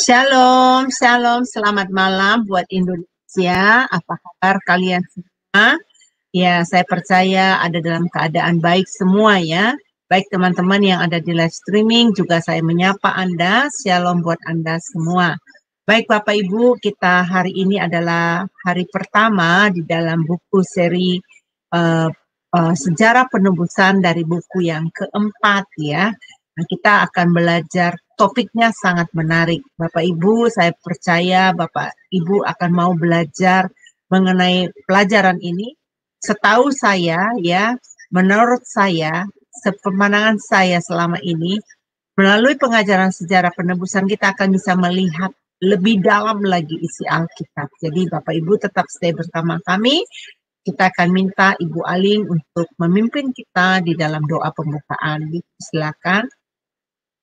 Shalom, shalom, selamat malam buat Indonesia. Apa kabar kalian semua? Ya, saya percaya ada dalam keadaan baik semua ya. Baik teman-teman yang ada di live streaming, juga saya menyapa Anda. Shalom buat Anda semua. Baik Bapak Ibu, kita hari ini adalah hari pertama di dalam buku seri uh, Sejarah Penebusan dari buku yang keempat ya. Nah, kita akan belajar topiknya sangat menarik. Bapak Ibu, saya percaya Bapak Ibu akan mau belajar mengenai pelajaran ini. Setahu saya ya, menurut saya, sepemandangan saya selama ini, melalui pengajaran sejarah penebusan kita akan bisa melihat lebih dalam lagi isi Alkitab. Jadi Bapak Ibu tetap stay bersama kami. Kita akan minta Ibu Aling untuk memimpin kita di dalam doa pembukaan. Silakan.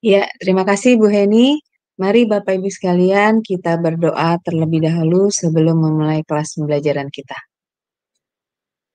Ya, terima kasih Bu Heni. Mari Bapak Ibu sekalian kita berdoa terlebih dahulu sebelum memulai kelas pembelajaran kita.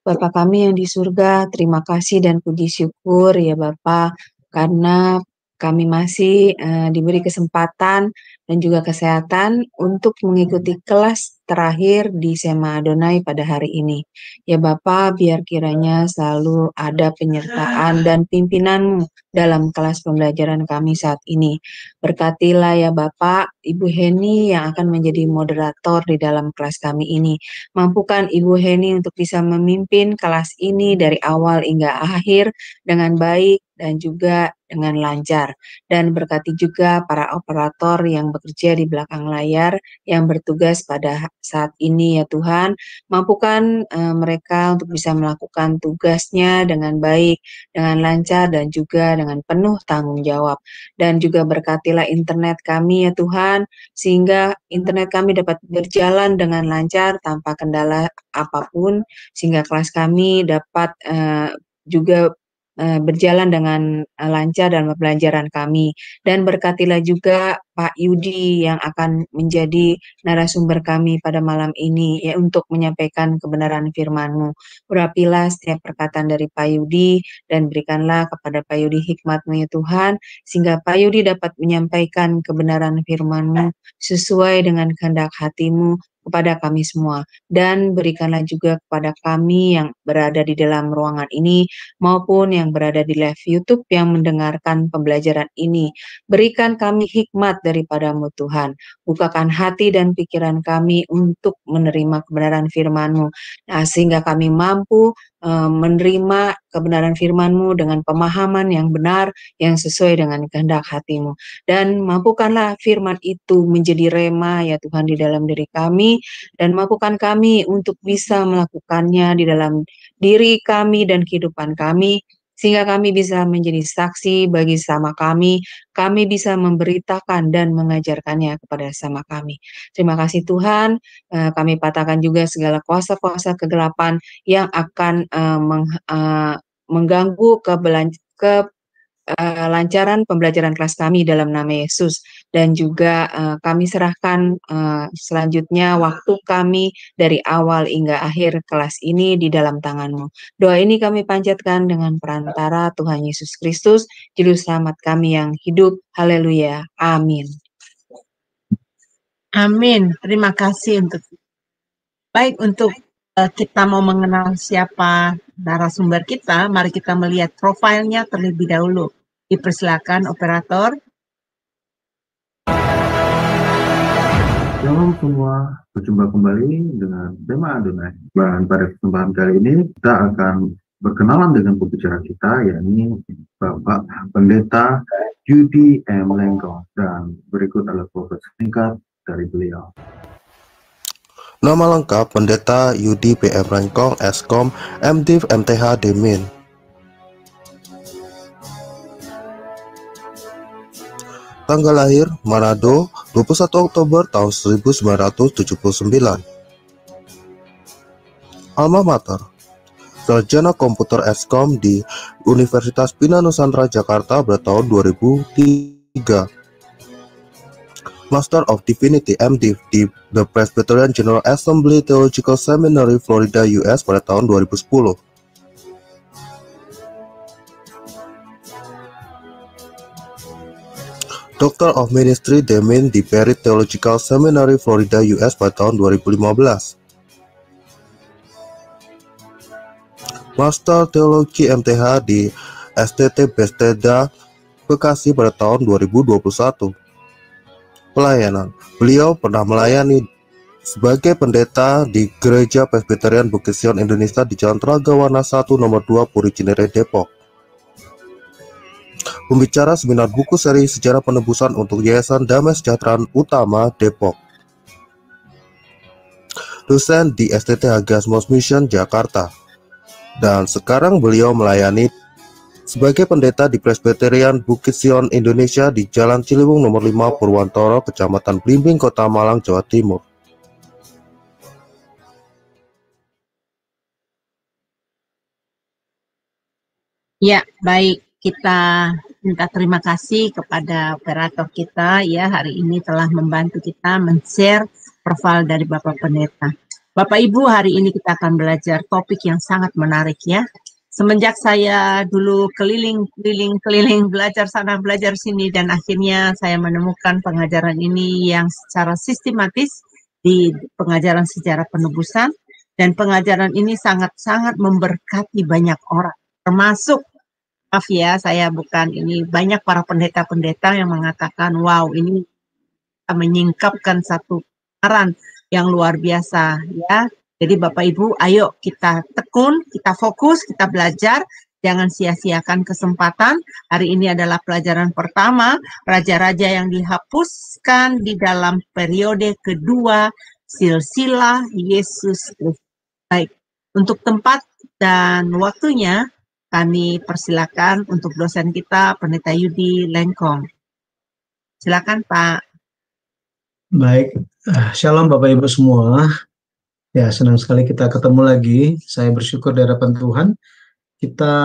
Bapa kami yang di surga, terima kasih dan puji syukur ya Bapa, karena kami masih diberi kesempatan dan juga kesehatan untuk mengikuti kelas terakhir di Sema Adonai pada hari ini. Ya Bapa, biar kiranya selalu ada penyertaan dan pimpinan-Mu dalam kelas pembelajaran kami saat ini. Berkatilah ya Bapak, Ibu Heni yang akan menjadi moderator di dalam kelas kami ini. Mampukan Ibu Heni untuk bisa memimpin kelas ini dari awal hingga akhir dengan baik dan juga dengan lancar. Dan berkati juga para operator yang bekerja di belakang layar yang bertugas pada saat ini ya Tuhan. Mampukan mereka untuk bisa melakukan tugasnya dengan baik, dengan lancar dan juga dengan penuh tanggung jawab. Dan juga berkatilah internet kami ya Tuhan, sehingga internet kami dapat berjalan dengan lancar tanpa kendala apapun, sehingga kelas kami dapat juga berjalan dengan lancar dalam pembelajaran kami. Dan berkatilah juga Pak Yudi yang akan menjadi narasumber kami pada malam ini ya untuk menyampaikan kebenaran firman-Mu. Urapilah setiap perkataan dari Pak Yudi dan berikanlah kepada Pak Yudi hikmat-Mu ya Tuhan, sehingga Pak Yudi dapat menyampaikan kebenaran firman-Mu sesuai dengan kehendak hati-Mu kepada kami semua. Dan berikanlah juga kepada kami yang berada di dalam ruangan ini maupun yang berada di live YouTube yang mendengarkan pembelajaran ini. Berikan kami hikmat daripada-Mu Tuhan. Bukakan hati dan pikiran kami untuk menerima kebenaran firman-Mu. Nah, sehingga kami mampu menerima kebenaran firman-Mu dengan pemahaman yang benar, yang sesuai dengan kehendak hati-Mu. Dan mampukanlah firman itu menjadi rema ya Tuhan di dalam diri kami, dan mampukan kami untuk bisa melakukannya di dalam diri kami dan kehidupan kami, sehingga kami bisa menjadi saksi bagi sesama kami bisa memberitakan dan mengajarkannya kepada sesama kami. Terima kasih Tuhan, kami patahkan juga segala kuasa-kuasa kegelapan yang akan mengganggu lancaran pembelajaran kelas kami dalam nama Yesus. Dan juga kami serahkan selanjutnya waktu kami dari awal hingga akhir kelas ini di dalam tangan-Mu. Doa ini kami panjatkan dengan perantara Tuhan Yesus Kristus, Juru Selamat kami yang hidup. Haleluya. Amin. Amin. Terima kasih untuk baik untuk kita mau mengenal siapa narasumber kita, mari kita melihat profilnya terlebih dahulu. Dipersilakan operator. Shalom semua, berjumpa kembali dengan Sema Adonai. Dan pada kesempatan kali ini kita akan berkenalan dengan pembicara kita, yakni Bapak Pendeta Yudi M. Lengkong. Dan berikut adalah profesi singkat dari beliau. Nama lengkap Pendeta Yudi PM Lengkong, Eskom, MDiv MTH Demin. Tanggal lahir Manado, 21 Oktober tahun 1979. Alma Mater, Sarjana Komputer Eskom di Universitas Bina Nusantara Jakarta pada tahun 2003. Master of Divinity MDiv di The Presbyterian General Assembly Theological Seminary, Florida, US pada tahun 2010. Doctor of Ministry Demin di Perry Theological Seminary, Florida, US pada tahun 2015. Master Teologi MTH di STT Bethesda, Bekasi pada tahun 2021. Pelayanan. Beliau pernah melayani sebagai pendeta di Gereja Presbyterian Bukit Sion Indonesia di Jalan Tragawana 1 nomor 2 Puri Cinere, Depok. Pembicara seminar buku seri Sejarah Penebusan untuk Yayasan Damai Sejahtera Utama, Depok. Dosen di STT Hagiasmos Mission, Jakarta. Dan sekarang beliau melayani sebagai pendeta di Presbyterian Bukit Sion Indonesia di Jalan Ciliwung nomor 5 Purwantoro, Kecamatan Blimbing, Kota Malang, Jawa Timur. Ya, baik. Kita minta terima kasih kepada operator kita ya, hari ini telah membantu kita men-share profil dari Bapak Pendeta. Bapak Ibu, hari ini kita akan belajar topik yang sangat menarik ya. Semenjak saya dulu keliling belajar sana belajar sini, dan akhirnya saya menemukan pengajaran ini yang secara sistematis di pengajaran sejarah penebusan, dan pengajaran ini sangat-sangat memberkati banyak orang, termasuk, maaf ya, saya bukan ini, banyak para pendeta-pendeta yang mengatakan, wow, ini menyingkapkan satu kebenaran yang luar biasa ya. Jadi Bapak Ibu, ayo kita tekun, kita fokus, kita belajar, jangan sia-siakan kesempatan. Hari ini adalah pelajaran pertama, raja-raja yang dihapuskan di dalam periode kedua silsilah Yesus Kristus. Baik, untuk tempat dan waktunya kami persilakan untuk dosen kita, Pendeta Yudi Lengkong. Silakan Pak. Baik, Shalom Bapak Ibu semua. Ya, senang sekali kita ketemu lagi. Saya bersyukur di hadapan Tuhan. Kita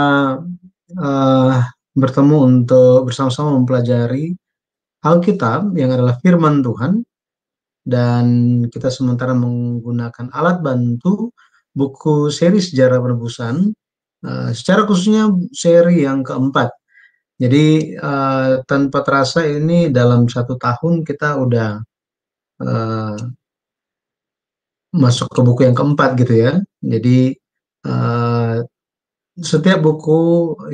bertemu untuk bersama-sama mempelajari Alkitab yang adalah firman Tuhan. Dan kita sementara menggunakan alat bantu buku seri Sejarah Penebusan, secara khususnya seri yang keempat. Jadi tanpa terasa ini dalam 1 tahun kita udah masuk ke buku yang keempat gitu ya. Jadi setiap buku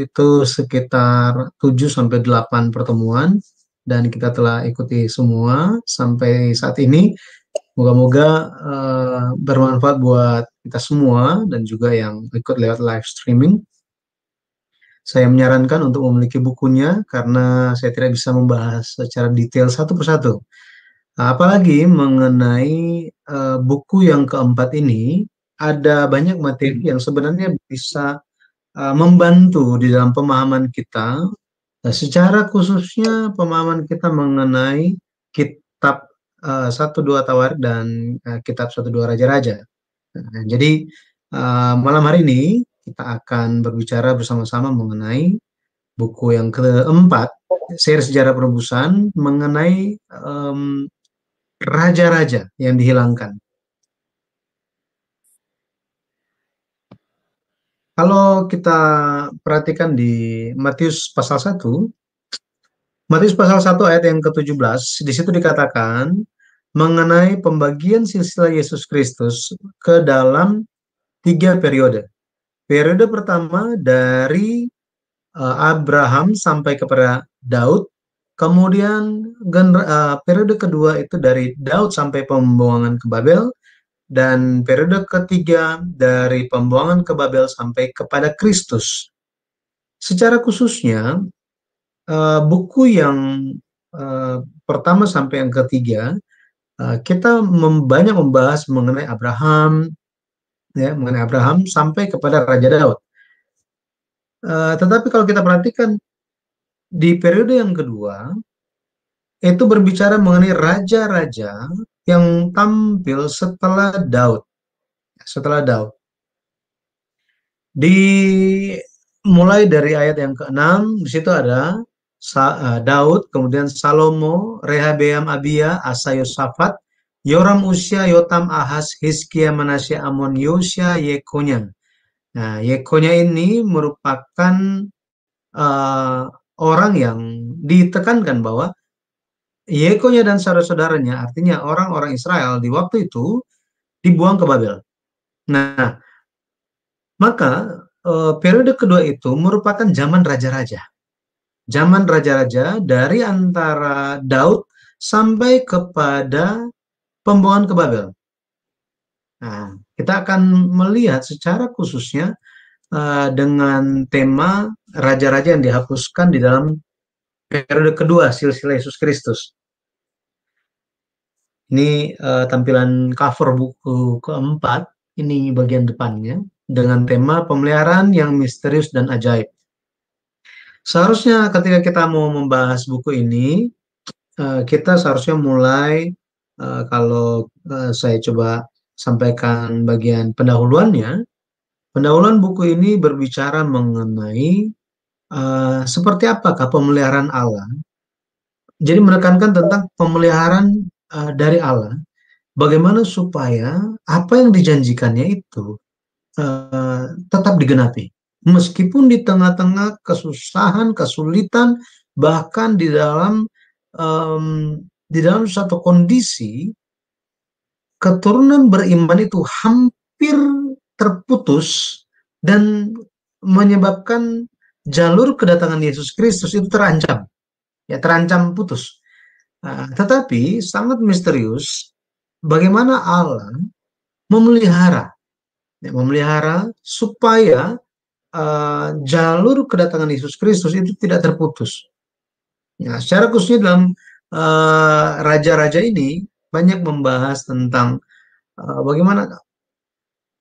itu sekitar 7-8 pertemuan, dan kita telah ikuti semua sampai saat ini. Moga-moga bermanfaat buat kita semua dan juga yang ikut lewat live streaming. Saya menyarankan untuk memiliki bukunya karena saya tidak bisa membahas secara detail satu persatu. Apalagi mengenai buku yang keempat ini, ada banyak materi yang sebenarnya bisa membantu di dalam pemahaman kita, secara khususnya pemahaman kita mengenai kitab 1-2 Tawarik dan kitab 1-2 Raja-Raja. Jadi malam hari ini kita akan berbicara bersama-sama mengenai buku yang keempat, seri Sejarah Penebusan, mengenai raja-raja yang dihilangkan. Kalau kita perhatikan di Matius pasal 1, Matius pasal 1 ayat yang ke-17, di situ dikatakan mengenai pembagian silsilah Yesus Kristus ke dalam 3 periode. Periode pertama dari Abraham sampai kepada Daud. Kemudian periode kedua itu dari Daud sampai pembuangan ke Babel, dan periode ketiga dari pembuangan ke Babel sampai kepada Kristus. Secara khususnya buku yang pertama sampai yang ketiga kita banyak membahas mengenai Abraham, ya, mengenai Abraham sampai kepada Raja Daud. Tetapi kalau kita perhatikan di periode yang kedua, itu berbicara mengenai raja-raja yang tampil setelah Daud. Setelah Daud. Mulai dari ayat yang ke-6, di situ ada Daud, kemudian Salomo, Rehabeam, Abia, Asa, Yosafat, Yoram, Uzia, Yotam, Ahaz, Hizkia, Manasya, Amon, Yosya, Yekonya. Nah, Yekonya ini merupakan orang yang ditekankan bahwa Yekonya dan saudara-saudaranya, artinya orang-orang Israel di waktu itu dibuang ke Babel. Nah, maka periode kedua itu merupakan zaman raja-raja. Zaman raja-raja dari antara Daud sampai kepada pembuangan ke Babel. Nah, kita akan melihat secara khususnya dengan tema raja-raja yang dihapuskan di dalam periode kedua silsilah Yesus Kristus. Ini tampilan cover buku keempat, ini bagian depannya, dengan tema pemeliharaan yang misterius dan ajaib. Seharusnya ketika kita mau membahas buku ini, kita seharusnya mulai, kalau saya coba sampaikan bagian pendahuluannya, pendahuluan buku ini berbicara mengenai seperti apakah pemeliharaan Allah. Jadi menekankan tentang pemeliharaan dari Allah, bagaimana supaya apa yang dijanjikannya itu tetap digenapi. Meskipun di tengah-tengah kesusahan, kesulitan, bahkan di dalam suatu kondisi keturunan beriman itu hampir terputus dan menyebabkan jalur kedatangan Yesus Kristus itu terancam, ya terancam putus. Tetapi sangat misterius bagaimana Allah memelihara supaya jalur kedatangan Yesus Kristus itu tidak terputus. Ya, secara khususnya dalam raja-raja ini banyak membahas tentang bagaimana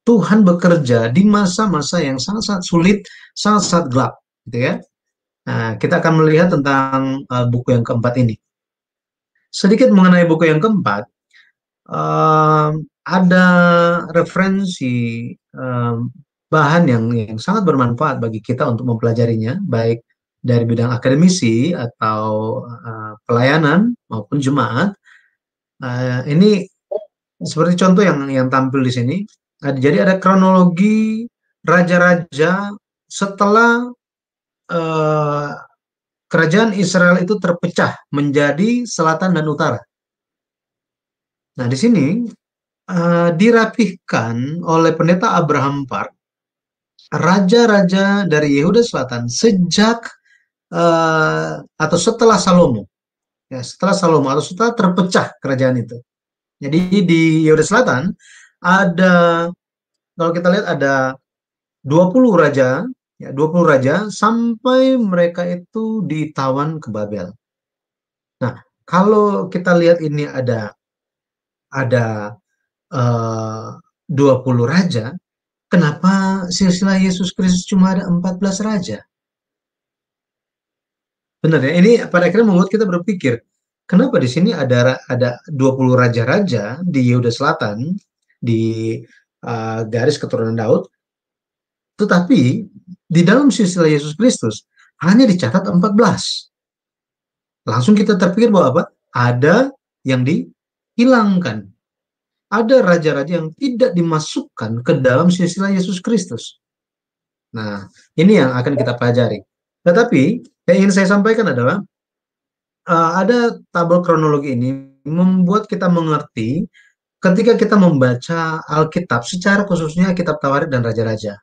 Tuhan bekerja di masa-masa yang sangat-sangat sulit, sangat-sangat gelap, gitu ya. Nah, kita akan melihat tentang buku yang keempat ini. Sedikit mengenai buku yang keempat, ada referensi bahan yang sangat bermanfaat bagi kita untuk mempelajarinya, baik dari bidang akademisi atau pelayanan maupun jemaat. Ini seperti contoh yang tampil di sini. Jadi ada kronologi raja-raja setelah kerajaan Israel itu terpecah menjadi selatan dan utara. Nah, di sini dirapihkan oleh pendeta Abraham Park raja-raja dari Yehuda Selatan sejak atau setelah Salomo. Ya, setelah Salomo atau setelah terpecah kerajaan itu. Jadi di Yehuda Selatan ada, kalau kita lihat ada 20 raja, ya 20 raja sampai mereka itu ditawan ke Babel. Nah, kalau kita lihat ini ada 20 raja, kenapa silsilah Yesus Kristus cuma ada 14 raja? Benar ya, ini pada akhirnya membuat kita berpikir, kenapa di sini ada 20 raja-raja di Yehuda Selatan, di garis keturunan Daud, tetapi di dalam silsilah Yesus Kristus hanya dicatat 14. Langsung kita terpikir bahwa apa? Ada yang dihilangkan. Ada raja-raja yang tidak dimasukkan ke dalam silsilah Yesus Kristus. Nah, ini yang akan kita pelajari. Tetapi yang ingin saya sampaikan adalah ada tabel kronologi ini membuat kita mengerti ketika kita membaca Alkitab, secara khususnya kitab Tawarik dan Raja-Raja.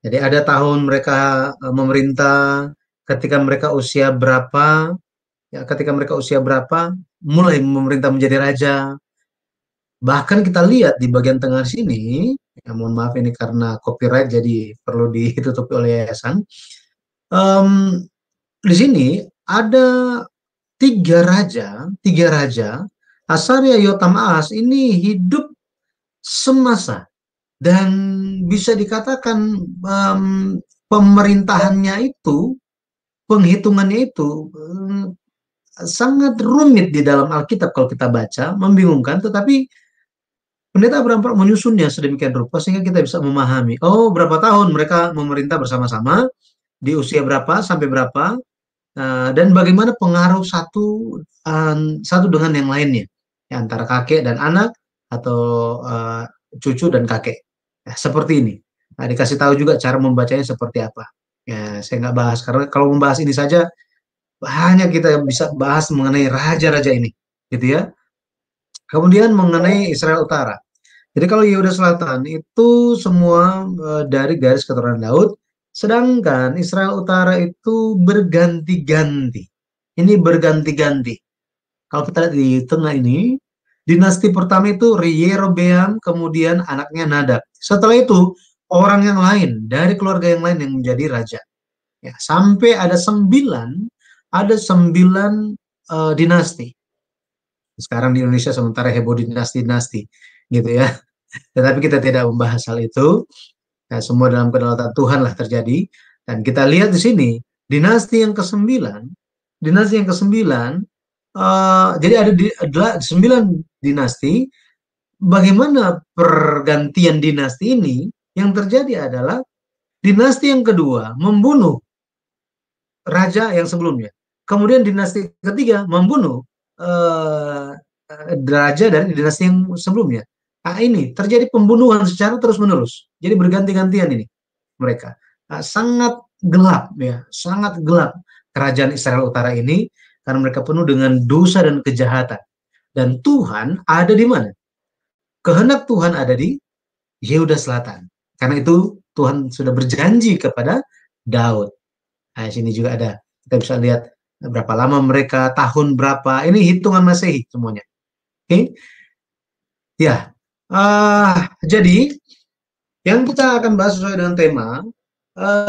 Jadi ada tahun mereka memerintah, ketika mereka usia berapa, ya ketika mereka usia berapa, mulai memerintah menjadi raja. Bahkan kita lihat di bagian tengah sini, ya mohon maaf ini karena copyright jadi perlu ditutupi oleh yayasan. Di sini ada tiga raja, Asaria, Yotam, Ahaz ini hidup semasa dan bisa dikatakan pemerintahannya itu, penghitungannya itu sangat rumit di dalam Alkitab kalau kita baca, membingungkan, tetapi pendeta Abraham Park menyusunnya sedemikian rupa sehingga kita bisa memahami, oh berapa tahun mereka memerintah bersama-sama, di usia berapa sampai berapa, dan bagaimana pengaruh satu dengan yang lainnya, ya, antara kakek dan anak atau cucu dan kakek, ya, seperti ini. Nah, dikasih tahu juga cara membacanya seperti apa. Ya, saya nggak bahas karena kalau membahas ini saja Banyak kita bisa bahas mengenai raja-raja ini, gitu ya. Kemudian mengenai Israel Utara. Jadi kalau Yehuda Selatan itu semua dari garis keturunan Daud, sedangkan Israel Utara itu berganti-ganti. Ini berganti-ganti. Kalau kita lihat di tengah ini, dinasti pertama itu Yerobeam, kemudian anaknya Nadab. Setelah itu, orang yang lain, dari keluarga yang lain yang menjadi raja. Ya, sampai ada sembilan dinasti. Sekarang di Indonesia sementara heboh dinasti-dinasti, gitu ya. Tetapi kita tidak membahas hal itu. Ya, semua dalam kedaulatan Tuhan lah terjadi. Dan kita lihat di sini, dinasti yang ke-9, jadi ada 9 dinasti. Bagaimana pergantian dinasti ini? Yang terjadi adalah dinasti yang kedua membunuh raja yang sebelumnya. Kemudian dinasti ketiga membunuh raja dari dinasti yang sebelumnya. Nah, ini terjadi pembunuhan secara terus-menerus. Jadi berganti-gantian ini mereka. Sangat gelap ya, sangat gelap kerajaan Israel Utara ini karena mereka penuh dengan dosa dan kejahatan. Dan Tuhan ada di mana? Kehendak Tuhan ada di Yehuda Selatan. Karena itu Tuhan sudah berjanji kepada Daud. Nah, sini juga ada. Kita bisa lihat berapa lama mereka, tahun berapa. Ini hitungan Masehi semuanya. Oke. Ya. Jadi yang kita akan bahas sesuai dengan tema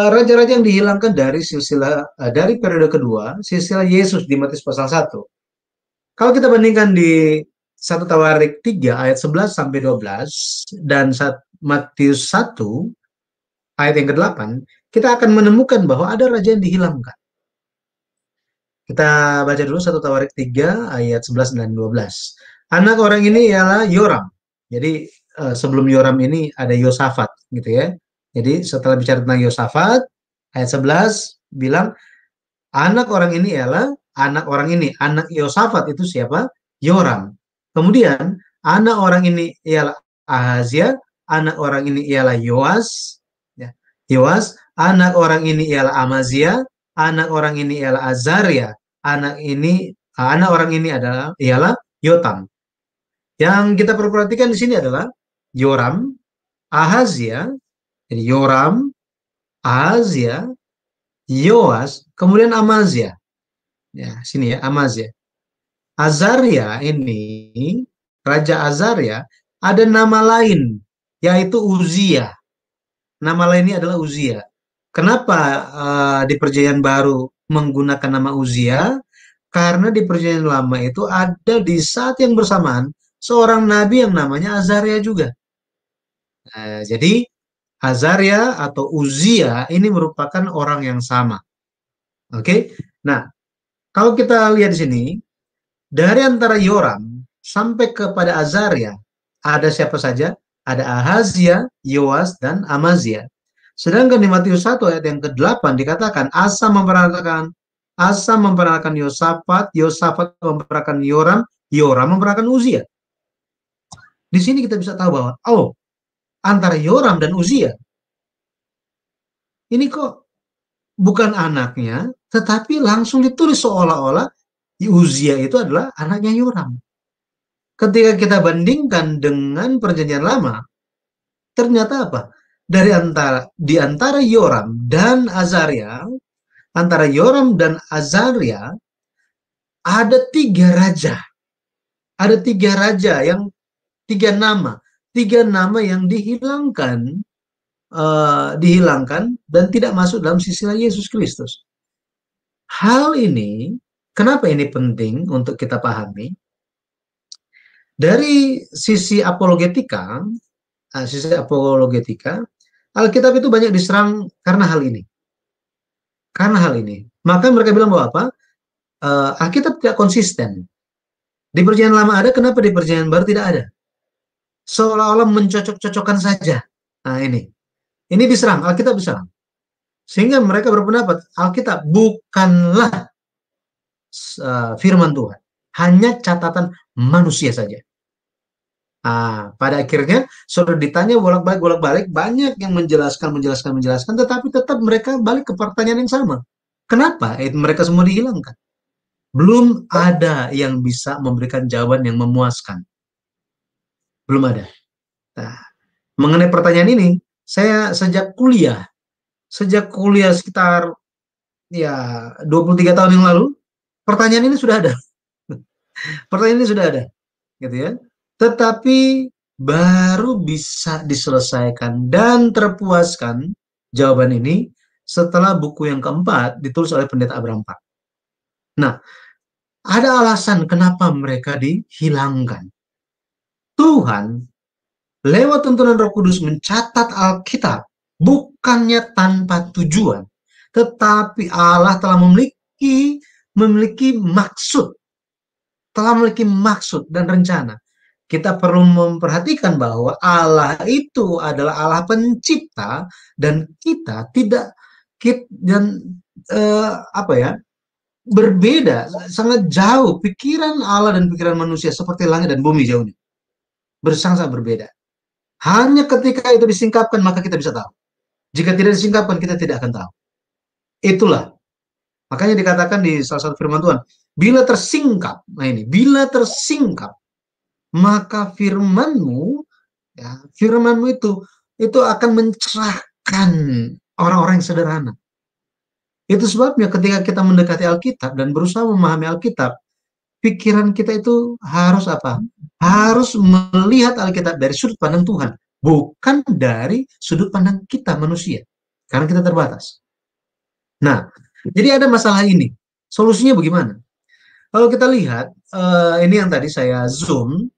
raja-raja yang dihilangkan dari silsilah dari periode kedua, silsilah Yesus di Matius pasal 1. Kalau kita bandingkan di 1 Tawarik 3 ayat 11 sampai 12 dan Matius 1 ayat yang ke-8, kita akan menemukan bahwa ada raja yang dihilangkan. Kita baca dulu 1 Tawarik 3 ayat 11 dan 12. Anak orang ini ialah Yoram. Jadi sebelum Yoram ini ada Yosafat gitu ya. Jadi setelah bicara tentang Yosafat, ayat 11 bilang anak orang ini ialah anak Yosafat itu siapa? Yoram. Kemudian anak orang ini ialah Ahazia, anak orang ini ialah Yoas, ya. Yoas, anak orang ini ialah Amazia, anak orang ini ialah Azaria, anak orang ini ialah Yotam. Yang kita perhatikan di sini adalah Yoram, Ahazia, jadi Yoram, Ahazia, Yoas, kemudian Amazia. Ya, sini ya, Amazia. Azaria ini, Raja Azaria, ada nama lain, yaitu Uzia. Nama lainnya adalah Uzia. Kenapa di Perjanjian Baru menggunakan nama Uzia? Karena di Perjanjian Lama itu ada di saat yang bersamaan seorang nabi yang namanya Azaria juga. Jadi Azaria atau Uzia ini merupakan orang yang sama. Oke. Nah, kalau kita lihat di sini, dari antara Yoram sampai kepada Azaria, ada siapa saja? Ada Ahazia, Yoas, dan Amazia. Sedangkan di Matius 1 ayat yang ke-8 dikatakan Asa memperanakkan Yosafat, Yosafat memperanakkan Yoram, Yoram memperanakkan Uzia. Di sini kita bisa tahu bahwa antara Yoram dan Uzia ini kok bukan anaknya, tetapi langsung ditulis seolah-olah Uzia itu adalah anaknya Yoram. Ketika kita bandingkan dengan Perjanjian Lama, ternyata apa? Di antara Yoram dan Azaria, antara Yoram dan Azaria ada 3 raja. Ada 3 raja yang 3 nama yang dihilangkan dan tidak masuk dalam silsilah Yesus Kristus. Hal ini, kenapa ini penting untuk kita pahami? Dari sisi apologetika, Alkitab itu banyak diserang karena hal ini. Maka mereka bilang bahwa apa? Alkitab tidak konsisten. Di Perjanjian Lama ada, kenapa di Perjanjian Baru tidak ada? Seolah-olah mencocok-cocokkan saja. Nah, ini diserang, Alkitab diserang. Sehingga mereka berpendapat Alkitab bukanlah firman Tuhan, hanya catatan manusia saja. Pada akhirnya sudah ditanya bolak-balik, banyak yang menjelaskan, tetapi tetap mereka balik ke pertanyaan yang sama. Kenapa mereka semua dihilangkan? Belum ada yang bisa memberikan jawaban yang memuaskan. Belum ada. Nah, mengenai pertanyaan ini, saya sejak kuliah sekitar ya 23 tahun yang lalu, pertanyaan ini sudah ada. Pertanyaan ini sudah ada, gitu ya. Tetapi baru bisa diselesaikan dan terpuaskan jawaban ini setelah buku yang keempat ditulis oleh Pendeta Abraham Park. Nah, ada alasan kenapa mereka dihilangkan. Tuhan lewat tuntunan Roh Kudus mencatat Alkitab bukannya tanpa tujuan, tetapi Allah telah memiliki maksud, dan rencana. Kita perlu memperhatikan bahwa Allah itu adalah Allah pencipta dan kita tidak berbeda, sangat jauh pikiran Allah dan pikiran manusia seperti langit dan bumi jauhnya. Sangat berbeda. Hanya ketika itu disingkapkan maka kita bisa tahu. Jika tidak disingkapkan kita tidak akan tahu. Itulah. Makanya dikatakan di salah satu firman Tuhan, bila tersingkap, bila tersingkap, maka firmanmu itu akan mencerahkan orang-orang yang sederhana. Itu sebabnya ketika kita mendekati Alkitab dan berusaha memahami Alkitab, pikiran kita itu harus apa? Harus melihat Alkitab dari sudut pandang Tuhan, bukan dari sudut pandang kita manusia, karena kita terbatas. Nah, jadi ada masalah ini. Solusinya bagaimana? Kalau kita lihat, ini yang tadi saya zoom,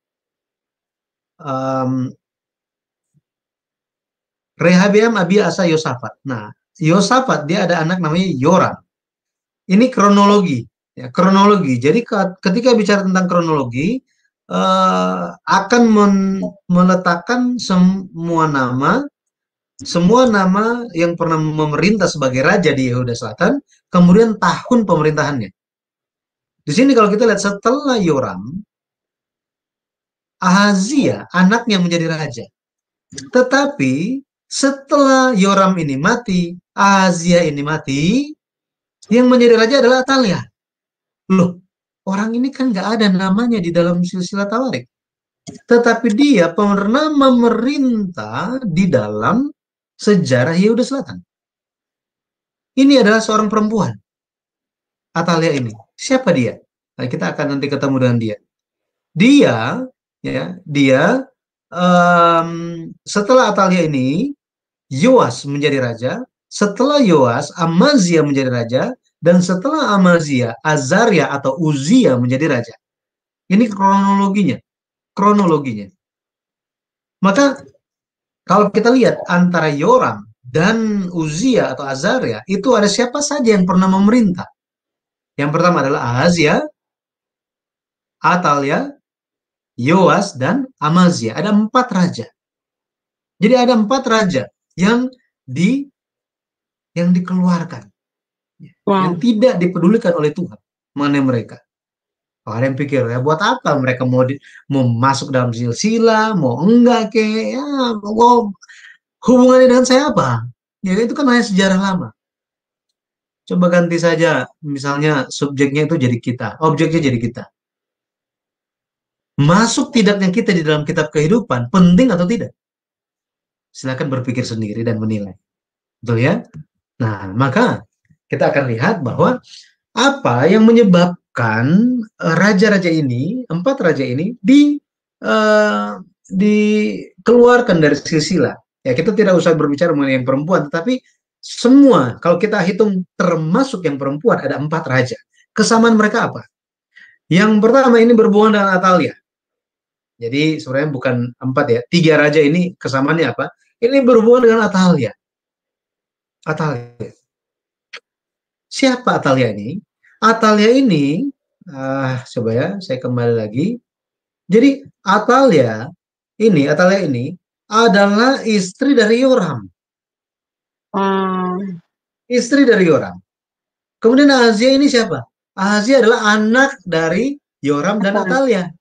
Rehabeam Abia Asa Yosafat. Nah, Yosafat dia ada anak namanya Yoram. Ini kronologi, ya, kronologi. Jadi ketika bicara tentang kronologi, akan meletakkan semua nama yang pernah memerintah sebagai raja di Yehuda Selatan, kemudian tahun pemerintahannya. Di sini kalau kita lihat setelah Yoram, Ahazia anaknya menjadi raja. Tetapi setelah Yoram ini mati, Ahazia ini mati, yang menjadi raja adalah Atalia. Loh, orang ini kan nggak ada namanya di dalam silsilah Tawarik. Tetapi dia pernah memerintah di dalam sejarah Yehuda Selatan. Ini adalah seorang perempuan. Atalia ini. Siapa dia? Nah, kita akan nanti ketemu dengan dia. Dia setelah Atalia ini, Yoas menjadi raja. Setelah Yoas, Amazia menjadi raja. Dan setelah Amazia, Azaria atau Uzia menjadi raja. Ini kronologinya. Maka kalau kita lihat antara Yoram dan Uzia atau Azaria, itu ada siapa saja yang pernah memerintah. Yang pertama adalah Ahazia, Atalia, Yoas, dan Amazia. Ada 4 raja. Jadi ada 4 raja yang dikeluarkan. Wow. Yang tidak dipedulikan oleh Tuhan mengenai mereka. Ada yang pikir, ya buat apa mereka mau masuk dalam silsilah, mau enggak ya, hubungannya dengan saya apa? Ya itu kan hanya sejarah lama. Coba ganti saja, misalnya subjeknya itu jadi kita, objeknya jadi kita. Masuk tidaknya kita di dalam kitab kehidupan, penting atau tidak? Silakan berpikir sendiri dan menilai. Betul ya? Nah, maka kita akan lihat bahwa apa yang menyebabkan raja-raja ini, 4 raja ini dikeluarkan dari silsilah. Ya, kita tidak usah berbicara mengenai yang perempuan, tetapi semua, kalau kita hitung termasuk yang perempuan, ada 4 raja. Kesamaan mereka apa? Yang pertama ini berhubungan dengan Atalia. Jadi sebenarnya bukan 4 ya, 3 raja ini kesamaannya apa? Ini berhubungan dengan Atalia. Siapa Atalia ini? Atalia ini, coba ya, saya kembali lagi. Jadi Atalia ini adalah istri dari Yoram. Istri dari Yoram. Kemudian Ahazia ini siapa? Ahazia adalah anak dari Yoram dan Atalia.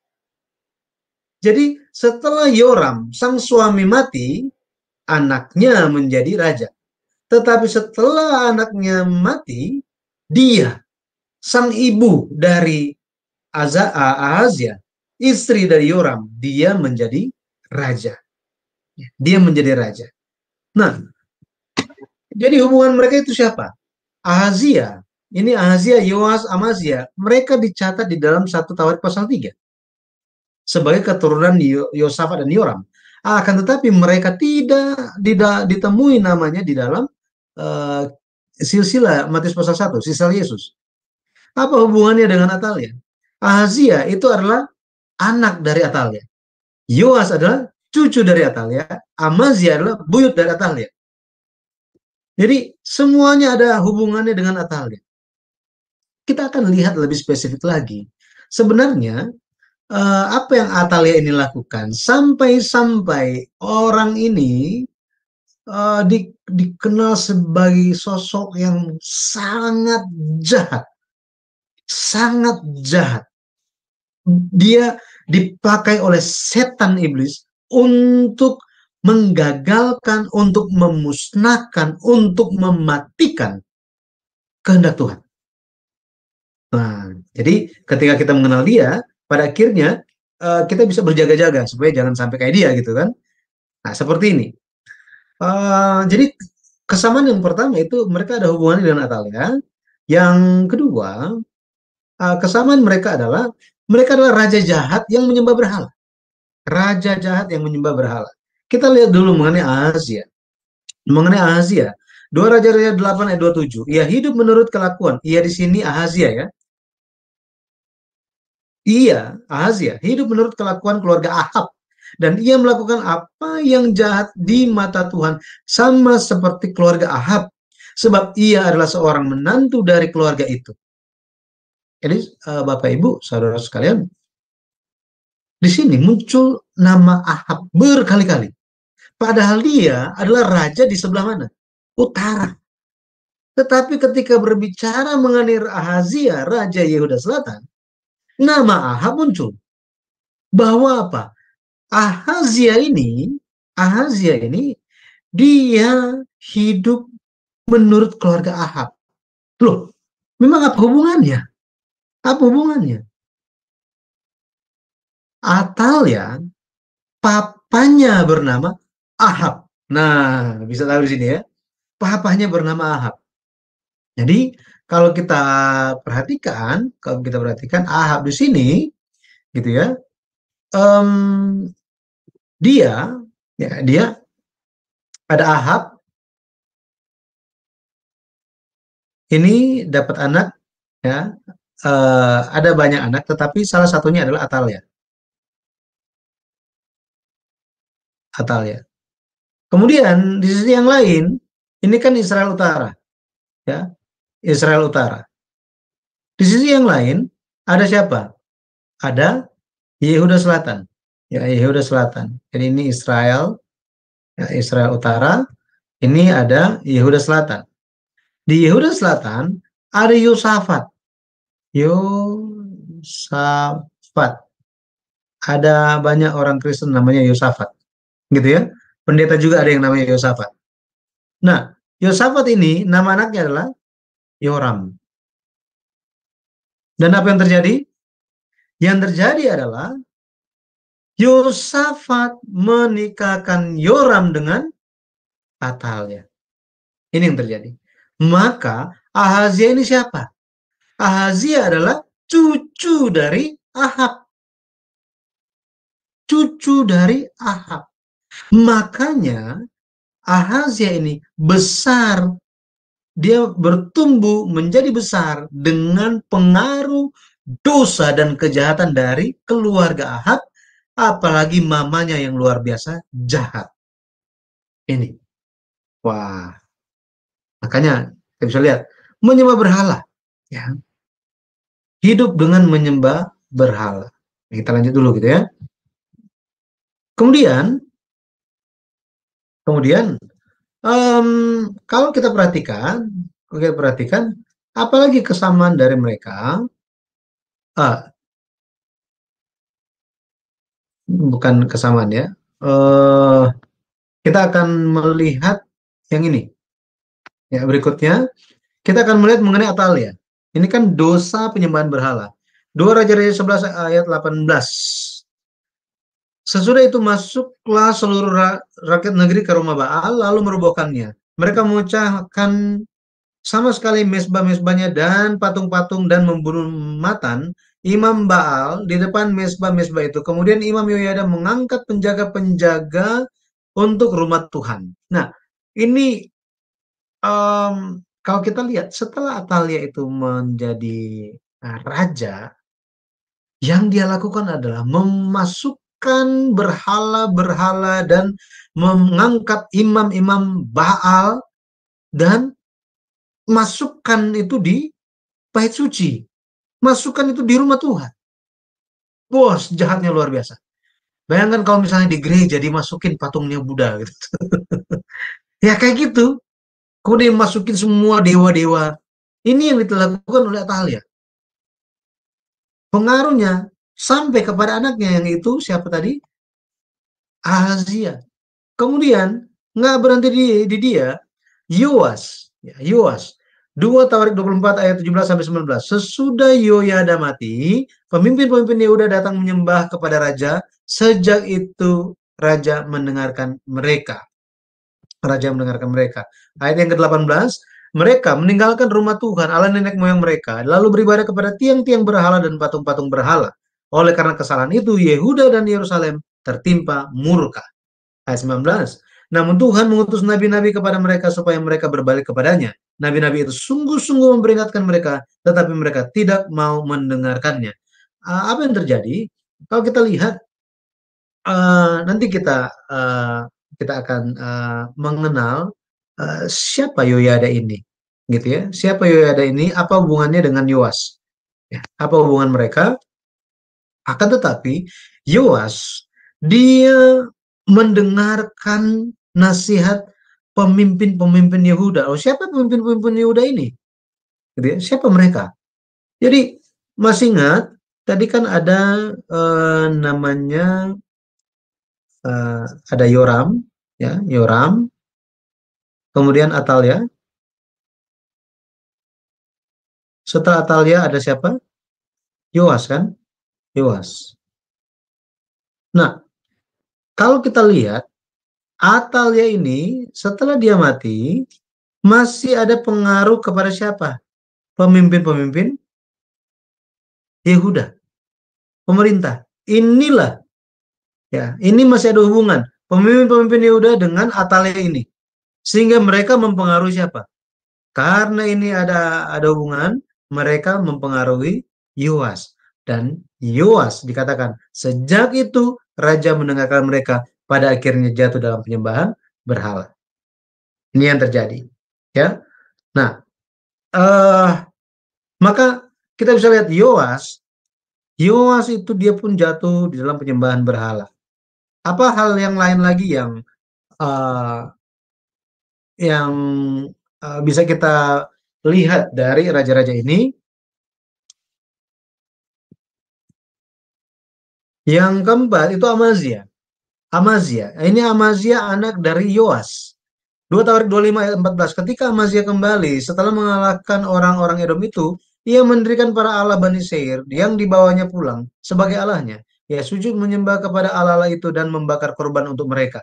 Jadi setelah Yoram, sang suami mati, anaknya menjadi raja. Tetapi setelah anaknya mati, dia sang ibu dari Ahazia, istri dari Yoram, dia menjadi raja. Dia menjadi raja. Nah, jadi hubungan mereka itu siapa? Ahazia, ini Ahazia, Yoas, Amazia, mereka dicatat di dalam 1 Tawarik pasal 3 sebagai keturunan Yosafat dan Yoram. Akan tetapi mereka tidak ditemui namanya di dalam silsilah Matius pasal 1, silsilah Yesus. Apa hubungannya dengan Atalia? Ahazia itu adalah anak dari Atalia. Yoas adalah cucu dari Atalia. Amazia adalah buyut dari Atalia. Jadi semuanya ada hubungannya dengan Atalia. Kita akan lihat lebih spesifik lagi. Sebenarnya apa yang Atalia ini lakukan sampai-sampai orang ini dikenal sebagai sosok yang sangat jahat. Sangat jahat. Dia dipakai oleh setan iblis untuk menggagalkan, untuk memusnahkan, untuk mematikan kehendak Tuhan. Nah, jadi ketika kita mengenal dia, pada akhirnya kita bisa berjaga-jaga supaya jangan sampai kayak dia gitu kan. Nah, seperti ini. Jadi kesamaan yang pertama itu mereka ada hubungannya dengan Atalia. Yang kedua, kesamaan mereka adalah raja jahat yang menyembah berhala. Raja jahat yang menyembah berhala. Kita lihat dulu mengenai Ahazia. Mengenai Ahazia, 2 Raja-Raja 8 ayat 27. Ia hidup menurut kelakuan. Ia di sini Ahazia ya. Ia, Ahazia, hidup menurut kelakuan keluarga Ahab. Dan ia melakukan apa yang jahat di mata Tuhan. Sama seperti keluarga Ahab. Sebab ia adalah seorang menantu dari keluarga itu. Jadi Bapak Ibu, saudara sekalian, di sini muncul nama Ahab berkali-kali. Padahal dia adalah raja di sebelah mana? Utara. Tetapi ketika berbicara mengenai Ahazia, raja Yehuda Selatan, nama Ahab muncul. Bahwa apa? Ahazia ini dia hidup menurut keluarga Ahab. Loh, memang apa hubungannya? Apa hubungannya? Atalia, papanya bernama Ahab. Nah, bisa tahu di sini ya. Papanya bernama Ahab. Jadi, kalau kita perhatikan Ahab di sini, gitu ya, dia ada Ahab, ini dapat anak, ya, ada banyak anak, tetapi salah satunya adalah Atalia. Kemudian di sisi yang lain, ini kan Israel Utara, ya, Israel Utara. Di sisi yang lain ada siapa? Ada Yehuda Selatan, ya, Yehuda Selatan. Jadi ini Israel, ya, Israel Utara. Ini ada Yehuda Selatan. Di Yehuda Selatan ada Yosafat. Ada banyak orang Kristen namanya Yosafat, gitu ya. Pendeta juga ada yang namanya Yosafat. Nah, Yosafat ini nama anaknya adalah Yoram. Dan apa yang terjadi? Yang terjadi adalah Yosafat menikahkan Yoram dengan Atalia. Ini yang terjadi. Maka Ahazia ini siapa? Ahazia adalah cucu dari Ahab. Cucu dari Ahab. Makanya Ahazia ini besar. Dia bertumbuh menjadi besar dengan pengaruh dosa dan kejahatan dari keluarga Ahab, apalagi mamanya yang luar biasa jahat. Ini. Wah. Makanya kita bisa lihat menyembah berhala, ya. Hidup dengan menyembah berhala. Kita lanjut dulu gitu ya. Kemudian kalau kita perhatikan, apalagi kesamaan dari mereka, bukan kesamaan ya, kita akan melihat yang ini. Ya, berikutnya kita akan melihat mengenai Atalia. Ini kan dosa penyembahan berhala. 2 Raja-Raja 11 ayat 18. Sesudah itu masuklah seluruh rakyat negeri ke rumah Baal lalu merobohkannya. Mereka memecahkan sama sekali mesbah-mesbahnya dan patung-patung dan membunuh Matan, imam Baal, di depan mesbah-mesbah itu. Kemudian Imam Yoyada mengangkat penjaga-penjaga untuk rumah Tuhan. Nah, ini kalau kita lihat setelah Atalia itu menjadi raja, yang dia lakukan adalah memasukkan berhala-berhala dan mengangkat imam-imam Baal dan masukkan itu di bait suci. Masukkan itu di rumah Tuhan. Bos, jahatnya luar biasa. Bayangkan kalau misalnya di gereja dimasukin patungnya Buddha gitu. Ya kayak gitu. Kemudian masukin semua dewa-dewa. Ini yang dilakukan oleh Atalia. Pengaruhnya sampai kepada anaknya yang itu siapa tadi? Ahazia. Kemudian nggak berhenti di dia, Yoas. Ya, Yoas. 2 Tawarik 24 ayat 17 sampai 19. Sesudah Yoyada mati, pemimpin-pemimpin Yehuda datang menyembah kepada raja. Sejak itu raja mendengarkan mereka. Raja mendengarkan mereka. Ayat yang ke-18, mereka meninggalkan rumah Tuhan, Allah nenek moyang mereka, lalu beribadah kepada tiang-tiang berhala dan patung-patung berhala. Oleh karena kesalahan itu, Yehuda dan Yerusalem tertimpa murka. Ayat 19. Namun Tuhan mengutus nabi-nabi kepada mereka supaya mereka berbalik kepadanya. Nabi-nabi itu sungguh-sungguh memperingatkan mereka, tetapi mereka tidak mau mendengarkannya. Apa yang terjadi? Kalau kita lihat, nanti kita akan mengenal siapa Yoyada ini, gitu ya. Siapa Yoyada ini? Apa hubungannya dengan Yoas? Ya, apa hubungan mereka? Akan tetapi Yoas dia mendengarkan nasihat pemimpin-pemimpin Yehuda. Oh, siapa pemimpin-pemimpin Yehuda ini? Gitu ya. Siapa mereka? Jadi masih ingat tadi kan ada namanya ada Yoram, ya Yoram. Kemudian Atalia. Setelah Atalia ada siapa? Yoas kan? Yoas. Nah, kalau kita lihat Atalia ini setelah dia mati masih ada pengaruh kepada siapa? Pemimpin-pemimpin Yehuda, pemerintah. Inilah ya, ini masih ada hubungan pemimpin-pemimpin Yehuda dengan Atalia ini. Sehingga mereka mempengaruhi siapa? Karena ini ada hubungan, mereka mempengaruhi Yoas. Dan Yoas dikatakan sejak itu raja mendengarkan mereka, pada akhirnya jatuh dalam penyembahan berhala. Ini yang terjadi. Ya. Nah, maka kita bisa lihat Yoas itu dia pun jatuh di dalam penyembahan berhala. Apa hal yang lain lagi yang bisa kita lihat dari raja-raja ini? Yang keempat itu Amazia. Ini Amazia anak dari Yoas. 2 Tawarik 25 ayat 14. Ketika Amazia kembali setelah mengalahkan orang-orang Edom itu, ia mendirikan para Allah Bani Seir yang dibawanya pulang sebagai allahnya. Ia sujud menyembah kepada Allah itu dan membakar korban untuk mereka.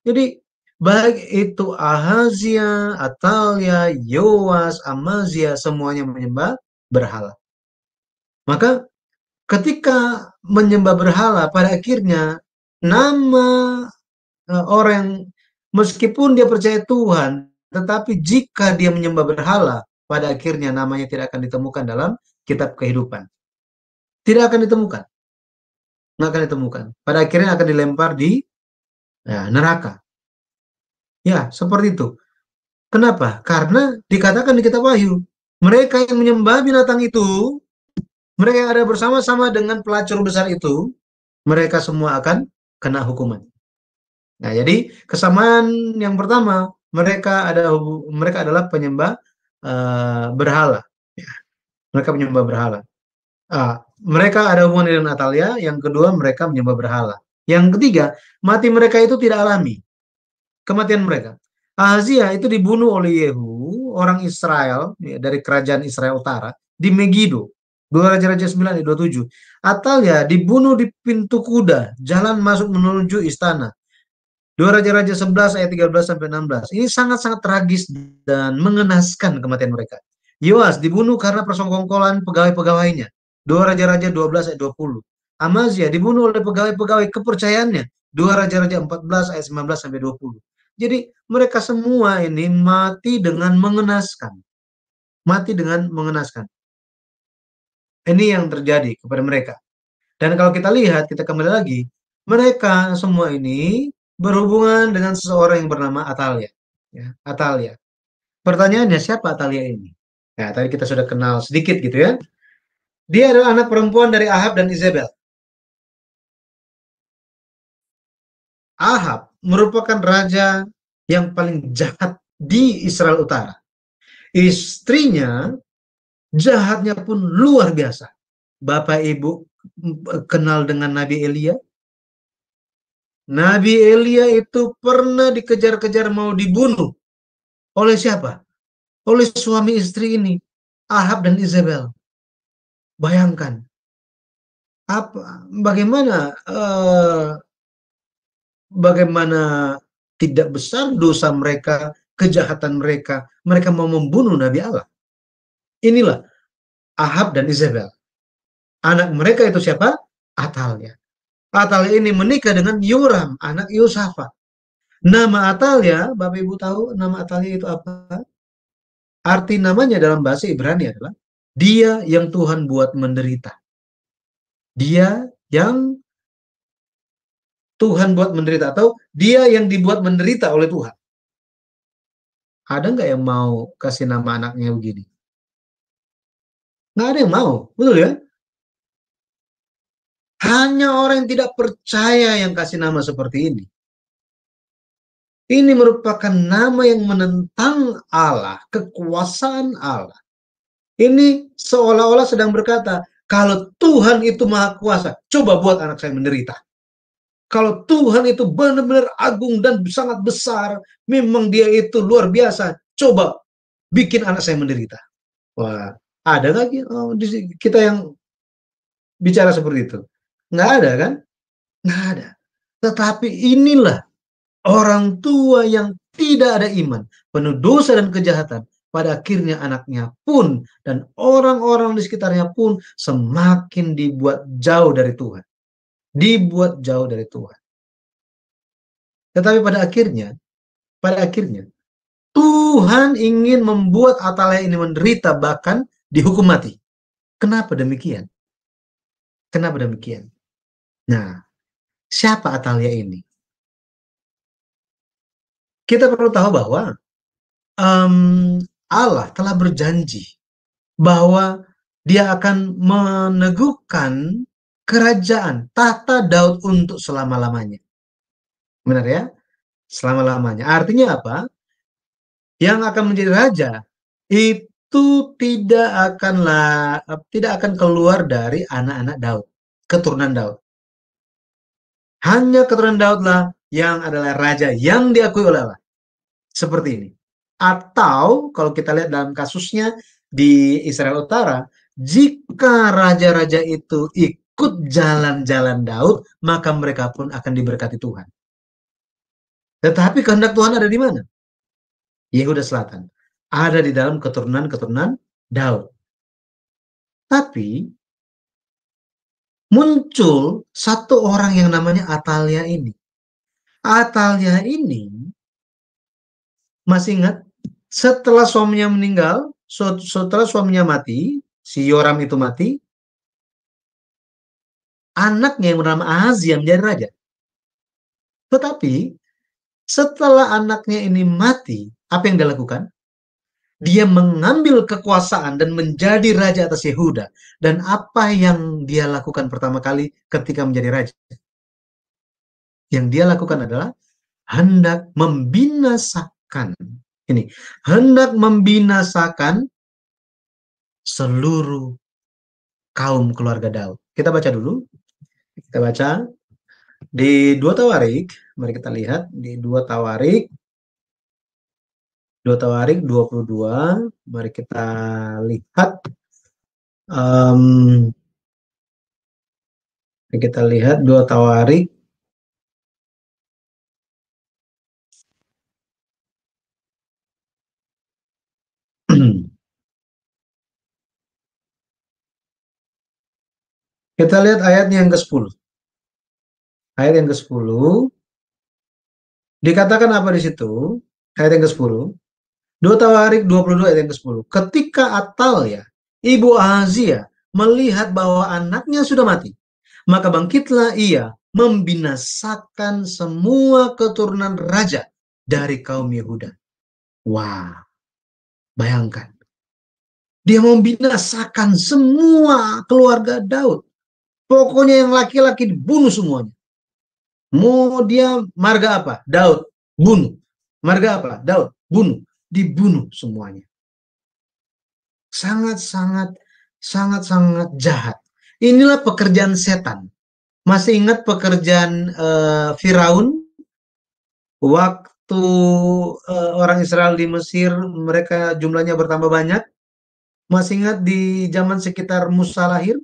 Jadi baik itu Ahazia, Atalia, Yoas, Amazia, semuanya menyembah berhala. Maka ketika menyembah berhala, pada akhirnya nama orang meskipun dia percaya Tuhan, tetapi jika dia menyembah berhala, pada akhirnya namanya tidak akan ditemukan dalam kitab kehidupan. Tidak akan ditemukan. Nggak akan ditemukan. Pada akhirnya akan dilempar di neraka. Ya, seperti itu. Kenapa? Karena dikatakan di kitab Wahyu, mereka yang menyembah binatang itu, mereka yang ada bersama-sama dengan pelacur besar itu, mereka semua akan kena hukuman. Nah, jadi kesamaan yang pertama, mereka adalah penyembah berhala. Ya, mereka penyembah berhala. Mereka ada hubungan dengan Atalia. Yang kedua, mereka menyembah berhala. Yang ketiga, mati mereka itu tidak alami. Kematian mereka. Ahazia itu dibunuh oleh Yehu, orang Israel, ya, dari kerajaan Israel Utara. di Megido. 2 Raja-Raja 9 ayat 27. Atalia dibunuh di pintu kuda, jalan masuk menuju istana. 2 Raja-Raja 11 ayat 13 sampai 16. Ini sangat-sangat tragis dan mengenaskan kematian mereka. Yoas dibunuh karena persengkongkolan pegawai-pegawainya. 2 Raja-Raja 12 ayat 20. Amazia dibunuh oleh pegawai-pegawai kepercayaannya. 2 Raja-Raja 14 ayat 19 sampai 20. Jadi mereka semua ini mati dengan mengenaskan. Mati dengan mengenaskan. Ini yang terjadi kepada mereka. Dan kalau kita lihat, kita kembali lagi, mereka semua ini berhubungan dengan seseorang yang bernama Atalia. Ya, Atalia. Pertanyaannya, siapa Atalia ini? Ya, tadi kita sudah kenal sedikit gitu ya. Dia adalah anak perempuan dari Ahab dan Izebel. Ahab merupakan raja yang paling jahat di Israel Utara. Istrinya jahatnya pun luar biasa. Bapak Ibu kenal dengan Nabi Elia? Nabi Elia itu pernah dikejar-kejar mau dibunuh. Oleh siapa? Oleh suami istri ini, Ahab dan Izebel. Bayangkan. Bagaimana tidak besar dosa mereka, kejahatan mereka. Mereka mau membunuh Nabi Allah. Inilah Ahab dan Izebel. Anak mereka itu siapa? Atalia. Atalia ini menikah dengan Yoram, anak Yosafat. Nama Atalia, Bapak Ibu tahu nama Atalia itu apa? Arti namanya dalam bahasa Ibrani adalah dia yang Tuhan buat menderita. Dia yang Tuhan buat menderita, atau dia yang dibuat menderita oleh Tuhan. Ada nggak yang mau kasih nama anaknya begini? Nggak ada yang mau, betul ya? Hanya orang yang tidak percaya yang kasih nama seperti ini. Ini merupakan nama yang menentang Allah, kekuasaan Allah. Ini seolah-olah sedang berkata, kalau Tuhan itu maha kuasa, coba buat anak saya menderita. Kalau Tuhan itu benar-benar agung dan sangat besar, memang dia itu luar biasa, coba bikin anak saya menderita. Wah, ada lagi kita yang bicara seperti itu? Nggak ada kan? Nggak ada. Tetapi inilah orang tua yang tidak ada iman, penuh dosa dan kejahatan, pada akhirnya anaknya pun dan orang-orang di sekitarnya pun semakin dibuat jauh dari Tuhan. Dibuat jauh dari Tuhan. Tetapi pada akhirnya Tuhan ingin membuat Atalia ini menderita, bahkan dihukum mati. Kenapa demikian? Kenapa demikian? Nah, siapa Atalia ini? Kita perlu tahu bahwa Allah telah berjanji bahwa dia akan meneguhkan kerajaan tahta Daud untuk selama-lamanya. Benar ya? Selama-lamanya. Artinya apa? Yang akan menjadi raja itu tidak akan keluar dari anak-anak Daud, keturunan Daud. Hanya keturunan Daudlah yang adalah raja yang diakui oleh Allah. Seperti ini. Atau kalau kita lihat dalam kasusnya di Israel Utara, jika raja-raja itu ikut jalan-jalan Daud, maka mereka pun akan diberkati Tuhan. Tetapi kehendak Tuhan ada di mana? Yehuda Selatan. Ada di dalam keturunan-keturunan Daud. Tapi muncul satu orang yang namanya Atalia ini. Atalia ini, masih ingat, setelah suaminya meninggal, setelah suaminya mati, si Yoram itu mati, anaknya yang bernama Ahazia menjadi raja. Tetapi setelah anaknya ini mati, apa yang dia lakukan? Dia mengambil kekuasaan dan menjadi raja atas Yehuda. Dan apa yang dia lakukan pertama kali ketika menjadi raja? Yang dia lakukan adalah hendak membinasakan. Ini, hendak membinasakan seluruh kaum keluarga Daud. Kita baca dulu. Kita baca di 2 Tawarik. Mari kita lihat di 2 Tawarik. 2 Tawarik 22. Mari kita lihat Em, kita lihat 2 Tawarik. Kita lihat ayat yang ke-10. Ayat yang ke-10 dikatakan apa di situ? Ayat yang ke-10. 2 Tawarik 22 ayat yang ke-10. Ketika Atalia, ibu Ahazia, melihat bahwa anaknya sudah mati, maka bangkitlah ia membinasakan semua keturunan raja dari kaum Yehuda. Wah, bayangkan. Dia membinasakan semua keluarga Daud. Pokoknya yang laki-laki dibunuh semuanya. Mau dia marga apa? Daud, bunuh. Marga apa? Daud, bunuh. Dibunuh semuanya. Sangat-sangat jahat. Inilah pekerjaan setan. Masih ingat pekerjaan Firaun waktu orang Israel di Mesir, mereka jumlahnya bertambah banyak? Masih ingat di zaman sekitar Musa lahir?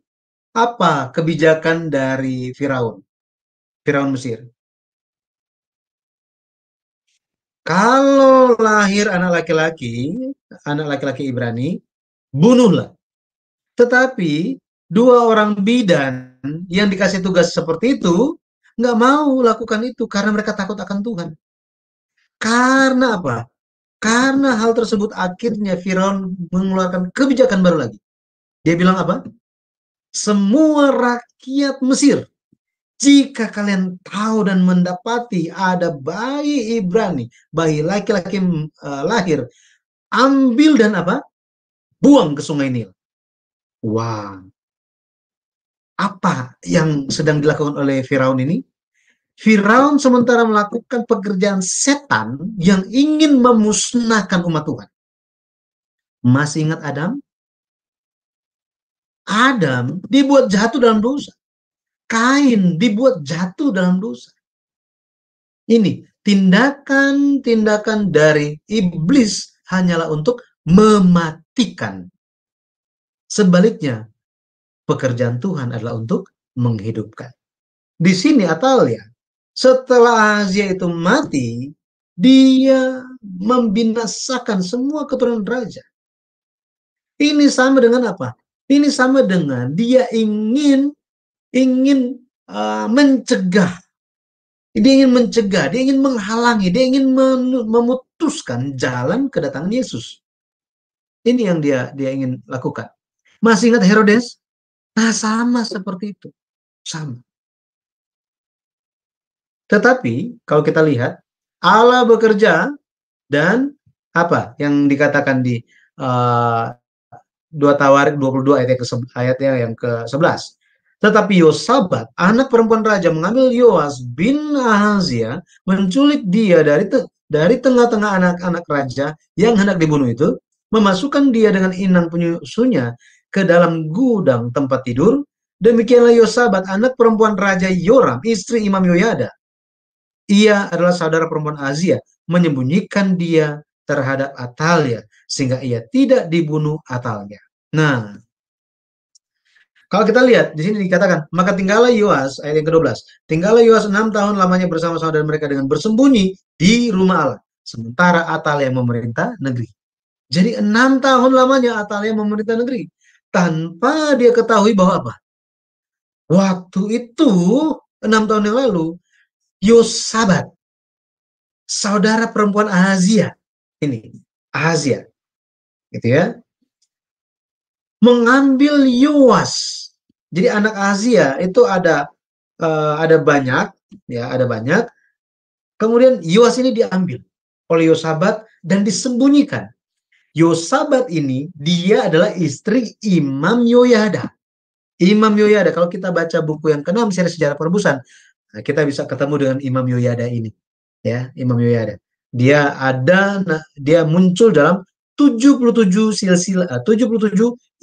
Apa kebijakan dari Firaun? Firaun Mesir. Kalau lahir anak laki-laki Ibrani, bunuhlah. Tetapi 2 orang bidan yang dikasih tugas seperti itu nggak mau lakukan itu karena mereka takut akan Tuhan. Karena apa? Karena hal tersebut akhirnya Firaun mengeluarkan kebijakan baru lagi. Dia bilang apa? Semua rakyat Mesir, jika kalian tahu dan mendapati ada bayi Ibrani, bayi laki-laki lahir, ambil dan apa? Buang ke sungai Nil. Wah, apa yang sedang dilakukan oleh Firaun ini? Firaun sementara melakukan pekerjaan setan yang ingin memusnahkan umat Tuhan. Masih ingat Adam? Adam dibuat jatuh dalam dosa. Kain dibuat jatuh dalam dosa. Ini tindakan-tindakan dari iblis hanyalah untuk mematikan. Sebaliknya, pekerjaan Tuhan adalah untuk menghidupkan. Di sini Atalia, setelah Ahazia itu mati, dia membinasakan semua keturunan raja. Ini sama dengan apa? Ini sama dengan dia ingin mencegah. Dia ingin menghalangi, dia ingin memutuskan jalan kedatangan Yesus. Ini yang dia ingin lakukan. Masih ingat Herodes? Nah, sama seperti itu. Sama. Tetapi kalau kita lihat, Allah bekerja dan apa yang dikatakan di 2 Tawarik 22 ayatnya yang ke-11. Tetapi Yosabat, anak perempuan raja, mengambil Yoas bin Ahazia, menculik dia dari tengah-tengah anak-anak raja yang hendak dibunuh itu, memasukkan dia dengan inang penyusunya ke dalam gudang tempat tidur. Demikianlah Yosabat, anak perempuan raja Yoram, istri Imam Yoyada. Ia adalah saudara perempuan Ahazia, menyembunyikan dia terhadap Atalia, sehingga ia tidak dibunuh Atalia. Nah, kalau kita lihat, di sini dikatakan, maka tinggallah Yoas, ayat yang ke-12. Tinggallah Yoas 6 tahun lamanya bersama-sama dengan mereka dengan bersembunyi di rumah Allah. Sementara Atalia memerintah negeri. Jadi 6 tahun lamanya Atalia memerintah negeri. Tanpa dia ketahui bahwa apa? Waktu itu, 6 tahun yang lalu, Yosabat, saudara perempuan Ahazia, ini, Ahazia, gitu ya, mengambil Yoas. Jadi anak Ahazia itu ada banyak, ya, ada banyak. Kemudian Yoas ini diambil oleh Yosabat dan disembunyikan. Yosabat ini dia adalah istri Imam Yoyada. Imam Yoyada, kalau kita baca buku yang ke-6 seri sejarah perebusan, nah, kita bisa ketemu dengan Imam Yoyada ini. Ya, Imam Yoyada. Dia muncul dalam 77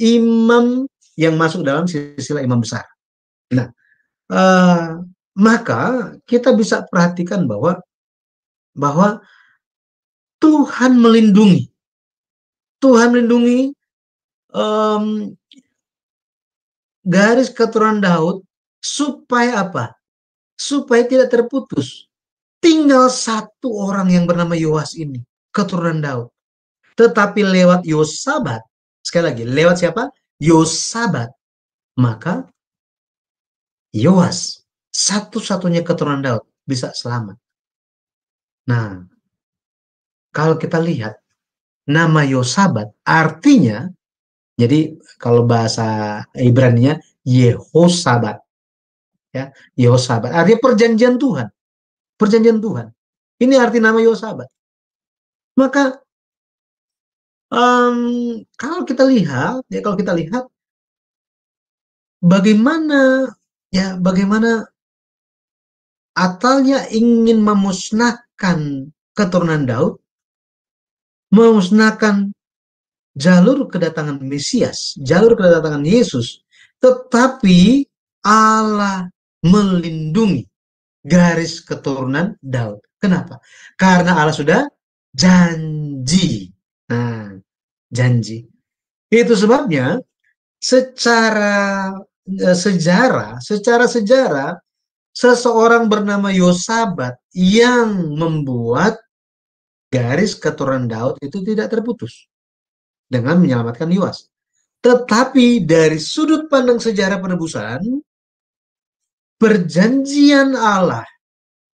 imam yang masuk dalam silsilah imam besar. Nah, maka kita bisa perhatikan bahwa Tuhan melindungi garis keturunan Daud supaya apa? Supaya tidak terputus. Tinggal satu orang yang bernama Yoas ini, keturunan Daud. Tetapi lewat Yosabat, sekali lagi, lewat siapa? Yosabat. Maka Yoas, satu-satunya keturunan Daud, bisa selamat. Nah, kalau kita lihat, nama Yosabat artinya, jadi kalau bahasa Ibrani-nya, Yehosabat. Ya, Yehosabat, artinya perjanjian Tuhan. Perjanjian Tuhan. Ini arti nama Yosabat. Maka kalau kita lihat, bagaimana Atalnya ingin memusnahkan keturunan Daud, memusnahkan jalur kedatangan Mesias, jalur kedatangan Yesus, tetapi Allah melindungi garis keturunan Daud. Kenapa? Karena Allah sudah janji. Nah, janji. Itu sebabnya secara sejarah, seseorang bernama Yosabat yang membuat garis keturunan Daud itu tidak terputus dengan menyelamatkan Yoas. Tetapi dari sudut pandang sejarah penebusan, perjanjian Allah,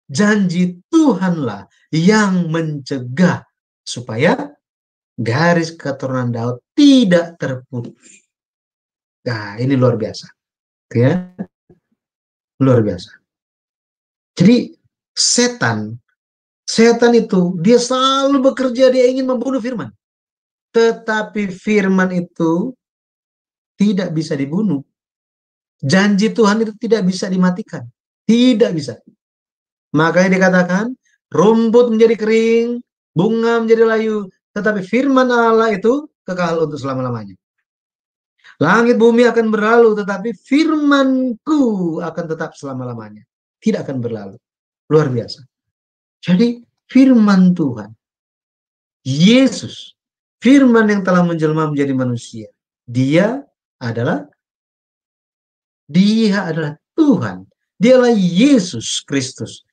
janji Tuhanlah yang mencegah supaya garis keturunan Daud tidak terputus. Nah, ini luar biasa. Ya. Luar biasa. Jadi setan itu dia selalu bekerja, dia ingin membunuh firman. Tetapi firman itu tidak bisa dibunuh. Janji Tuhan itu tidak bisa dimatikan. Tidak bisa. Makanya dikatakan, rumput menjadi kering, bunga menjadi layu, tetapi firman Allah itu kekal untuk selama-lamanya. Langit bumi akan berlalu, tetapi firmanku akan tetap selama-lamanya. Tidak akan berlalu. Luar biasa. Jadi firman Tuhan, Yesus, firman yang telah menjelma menjadi manusia, dia adalah Tuhan. Dialah Yesus Kristus.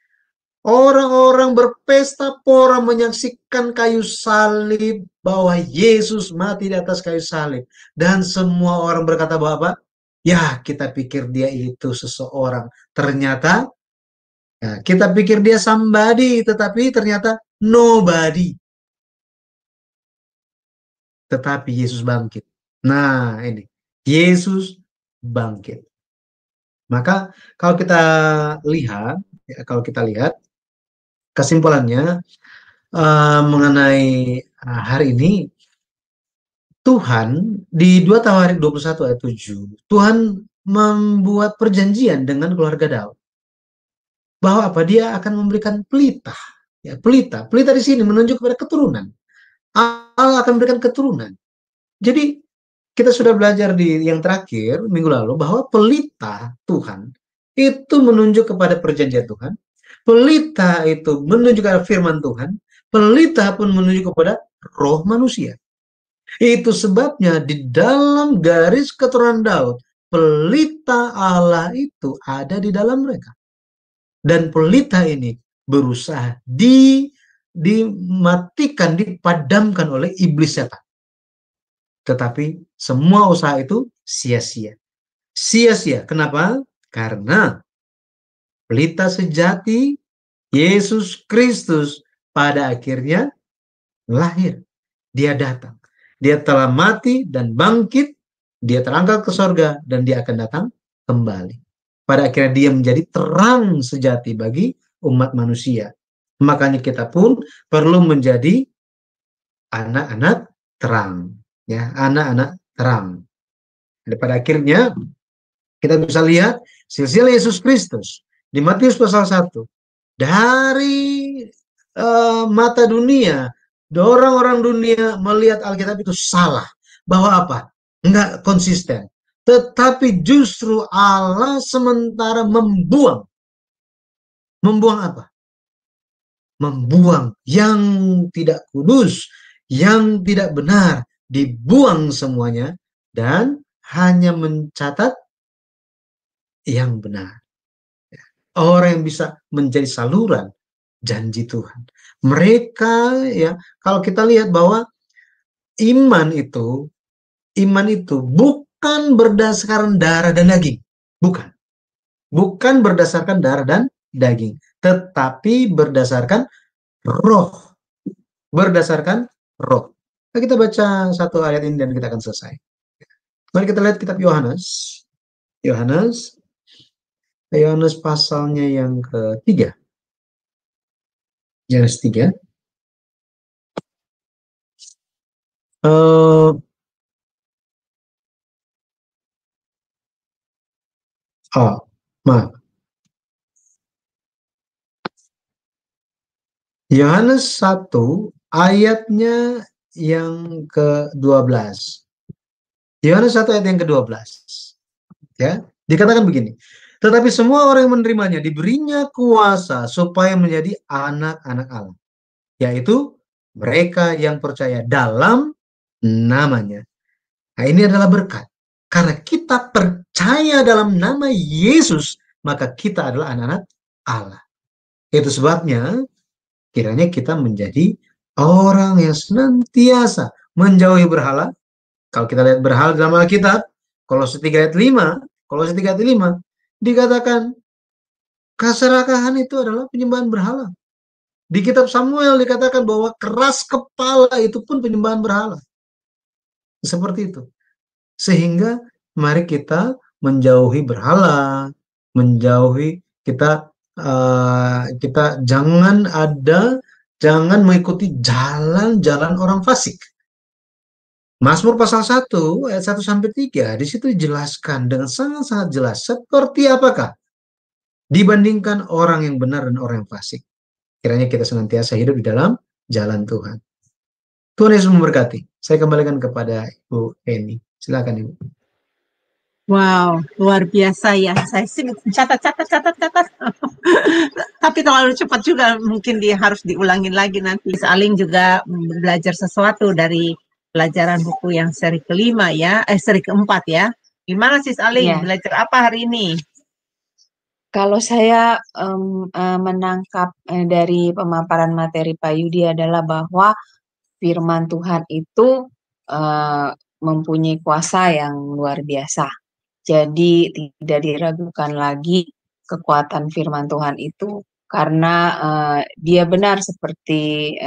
Orang-orang berpesta pora menyaksikan kayu salib, bahwa Yesus mati di atas kayu salib. Dan semua orang berkata bahwa apa? Ya, kita pikir dia itu seseorang. Ternyata, ya, kita pikir dia somebody, tetapi ternyata nobody. Tetapi Yesus bangkit. Nah, ini. Yesus bangkit. Maka kalau kita lihat, kesimpulannya mengenai hari ini, Tuhan di 2 Tawarik 21 ayat 7, Tuhan membuat perjanjian dengan keluarga Daud. Bahwa apa? Dia akan memberikan pelita. Ya, pelita di sini menunjuk kepada keturunan. Allah akan memberikan keturunan. Jadi kita sudah belajar di yang terakhir minggu lalu bahwa pelita Tuhan itu menunjuk kepada perjanjian Tuhan. Pelita itu menunjuk kepada firman Tuhan. Pelita pun menunjuk kepada roh manusia. Itu sebabnya di dalam garis keturunan Daud, pelita Allah itu ada di dalam mereka. Dan pelita ini berusaha dimatikan, dipadamkan oleh iblis setan. Tetapi semua usaha itu sia-sia. Sia-sia. Kenapa? Karena pelita sejati Yesus Kristus pada akhirnya lahir. Dia datang. Dia telah mati dan bangkit. Dia terangkat ke sorga dan dia akan datang kembali. Pada akhirnya dia menjadi terang sejati bagi umat manusia. Makanya kita pun perlu menjadi anak-anak terang. Ya, anak-anak terang. Dan pada akhirnya kita bisa lihat silsilah Yesus Kristus di Matius pasal 1. Dari mata dunia, orang-orang dunia melihat Alkitab itu salah. Bahwa apa? Enggak konsisten. Tetapi justru Allah sementara membuang. Membuang apa? Membuang yang tidak kudus, yang tidak benar, dibuang semuanya dan hanya mencatat yang benar. Orang yang bisa menjadi saluran janji Tuhan. Mereka ya, kalau kita lihat bahwa iman itu bukan berdasarkan darah dan daging. Bukan. Bukan berdasarkan darah dan daging, tetapi berdasarkan roh. Berdasarkan roh. Nah, kita baca satu ayat ini dan kita akan selesai. Mari kita lihat kitab Yohanes. Yohanes pasalnya yang ketiga. Yohanes 3. Maaf. Yohanes 1 ayatnya yang ke-12. Yohanes 1 ayat yang ke-12. Ya, dikatakan begini. Tetapi semua orang yang menerimanya diberinya kuasa supaya menjadi anak-anak Allah, yaitu mereka yang percaya dalam namanya. Nah, ini adalah berkat. Karena kita percaya dalam nama Yesus, maka kita adalah anak-anak Allah. Itu sebabnya kiranya kita menjadi orang yang senantiasa menjauhi berhala. Kalau kita lihat berhala dalam Alkitab, Kolose 3 ayat 5 dikatakan keserakahan itu adalah penyembahan berhala. Di kitab Samuel dikatakan bahwa keras kepala itu pun penyembahan berhala. Seperti itu. Sehingga mari kita menjauhi berhala, menjauhi kita jangan mengikuti jalan-jalan orang fasik. Mazmur pasal 1 ayat 1 sampai 3 di situ dijelaskan dengan sangat-sangat jelas seperti apakah dibandingkan orang yang benar dan orang yang fasik. Kiranya kita senantiasa hidup di dalam jalan Tuhan. Tuhan Yesus memberkati. Saya kembalikan kepada Ibu Eni. Silakan Ibu. Wow, luar biasa ya. Saya sih catat. Tapi terlalu cepat juga, mungkin dia harus diulangin lagi nanti. Saling juga belajar sesuatu dari pelajaran buku yang seri kelima ya, seri keempat ya. Gimana sih Saling, belajar apa hari ini? Kalau saya menangkap dari pemaparan materi Pak Yudi adalah bahwa firman Tuhan itu mempunyai kuasa yang luar biasa. Jadi tidak diragukan lagi kekuatan firman Tuhan itu karena dia benar seperti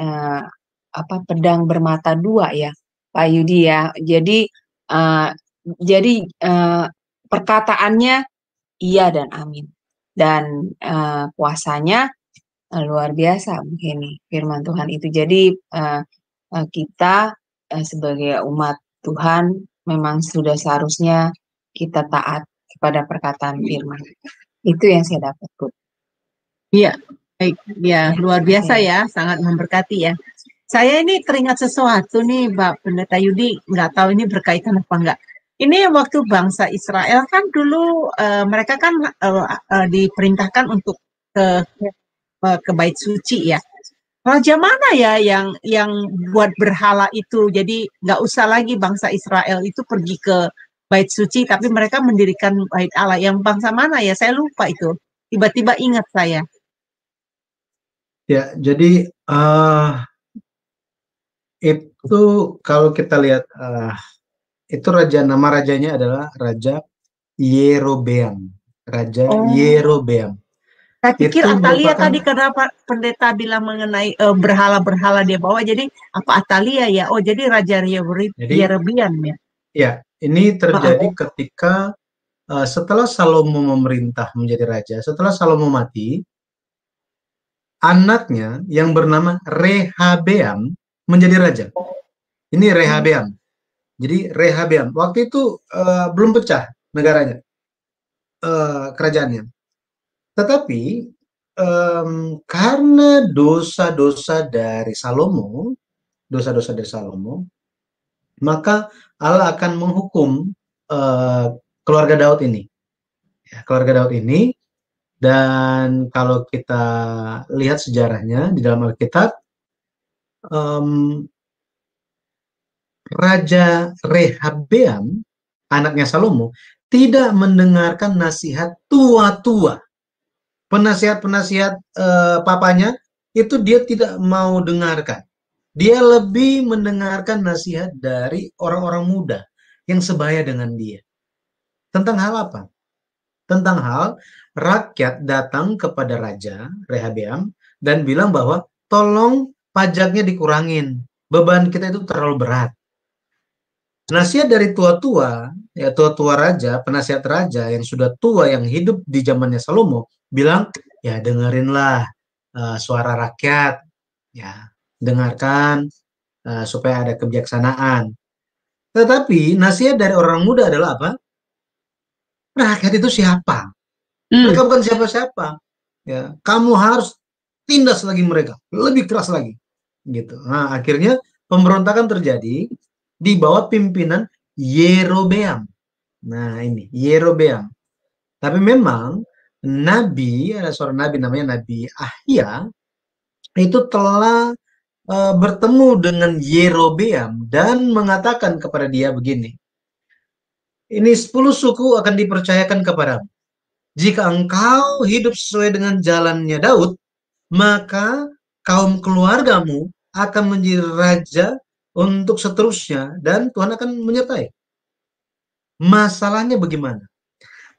pedang bermata dua ya, Pak Yudi ya. Jadi perkataannya iya dan amin. Dan kuasanya luar biasa begini firman Tuhan itu. Jadi kita sebagai umat Tuhan memang sudah seharusnya kita taat kepada perkataan firman. Itu yang saya dapat, Bu. Iya, baik. Ya, luar biasa ya, sangat memberkati ya. Saya ini teringat sesuatu nih, Mbak Pendeta Yudi, nggak tahu ini berkaitan apa enggak. Ini waktu bangsa Israel kan dulu mereka kan diperintahkan untuk ke bait suci ya. Raja mana ya yang buat berhala itu? Jadi nggak usah lagi bangsa Israel itu pergi ke bait suci, tapi mereka mendirikan bait Allah. Yang bangsa mana ya? Saya lupa itu. Tiba-tiba ingat saya. Ya, jadi itu kalau kita lihat itu nama rajanya adalah Raja Yerobeam. Yerobeam. Saya pikir Atalia tadi kenapa pendeta bilang mengenai berhala-berhala dia bawa, jadi apa Atalia ya? Oh, jadi Raja Yerobeam ya? Ya, ini terjadi ketika setelah Salomo memerintah menjadi raja, setelah Salomo mati, anaknya yang bernama Rehabeam menjadi raja. Ini Rehabeam. Jadi Rehabeam waktu itu belum pecah negaranya, kerajaannya. Tetapi karena dosa-dosa dari Salomo, maka Allah akan menghukum keluarga Daud ini. Ya, keluarga Daud ini, dan kalau kita lihat sejarahnya di dalam Alkitab, Raja Rehabeam, anaknya Salomo, tidak mendengarkan nasihat tua-tua. Penasihat-penasihat papanya itu dia tidak mau dengarkan. Dia lebih mendengarkan nasihat dari orang-orang muda yang sebaya dengan dia. Tentang hal apa? Tentang hal rakyat datang kepada Raja Rehabeam dan bilang bahwa tolong pajaknya dikurangin. Beban kita itu terlalu berat. Nasihat dari tua-tua, ya tua-tua raja, penasihat raja yang sudah tua, yang hidup di zamannya Salomo, bilang, ya dengerinlah suara rakyat, ya dengarkan supaya ada kebijaksanaan. Tetapi nasihat dari orang muda adalah apa? Rakyat itu siapa? Mereka bukan siapa-siapa. Ya, kamu harus tindas lagi mereka, lebih keras lagi. Gitu. Nah, akhirnya pemberontakan terjadi di bawah pimpinan Yerobeam. Nah, ini Yerobeam. Tapi memang ada seorang nabi namanya Nabi Ahia itu telah bertemu dengan Yerobeam dan mengatakan kepada dia begini. Ini 10 suku akan dipercayakan kepadamu. Jika engkau hidup sesuai dengan jalannya Daud, maka kaum keluargamu akan menjadi raja untuk seterusnya dan Tuhan akan menyertai. Masalahnya bagaimana?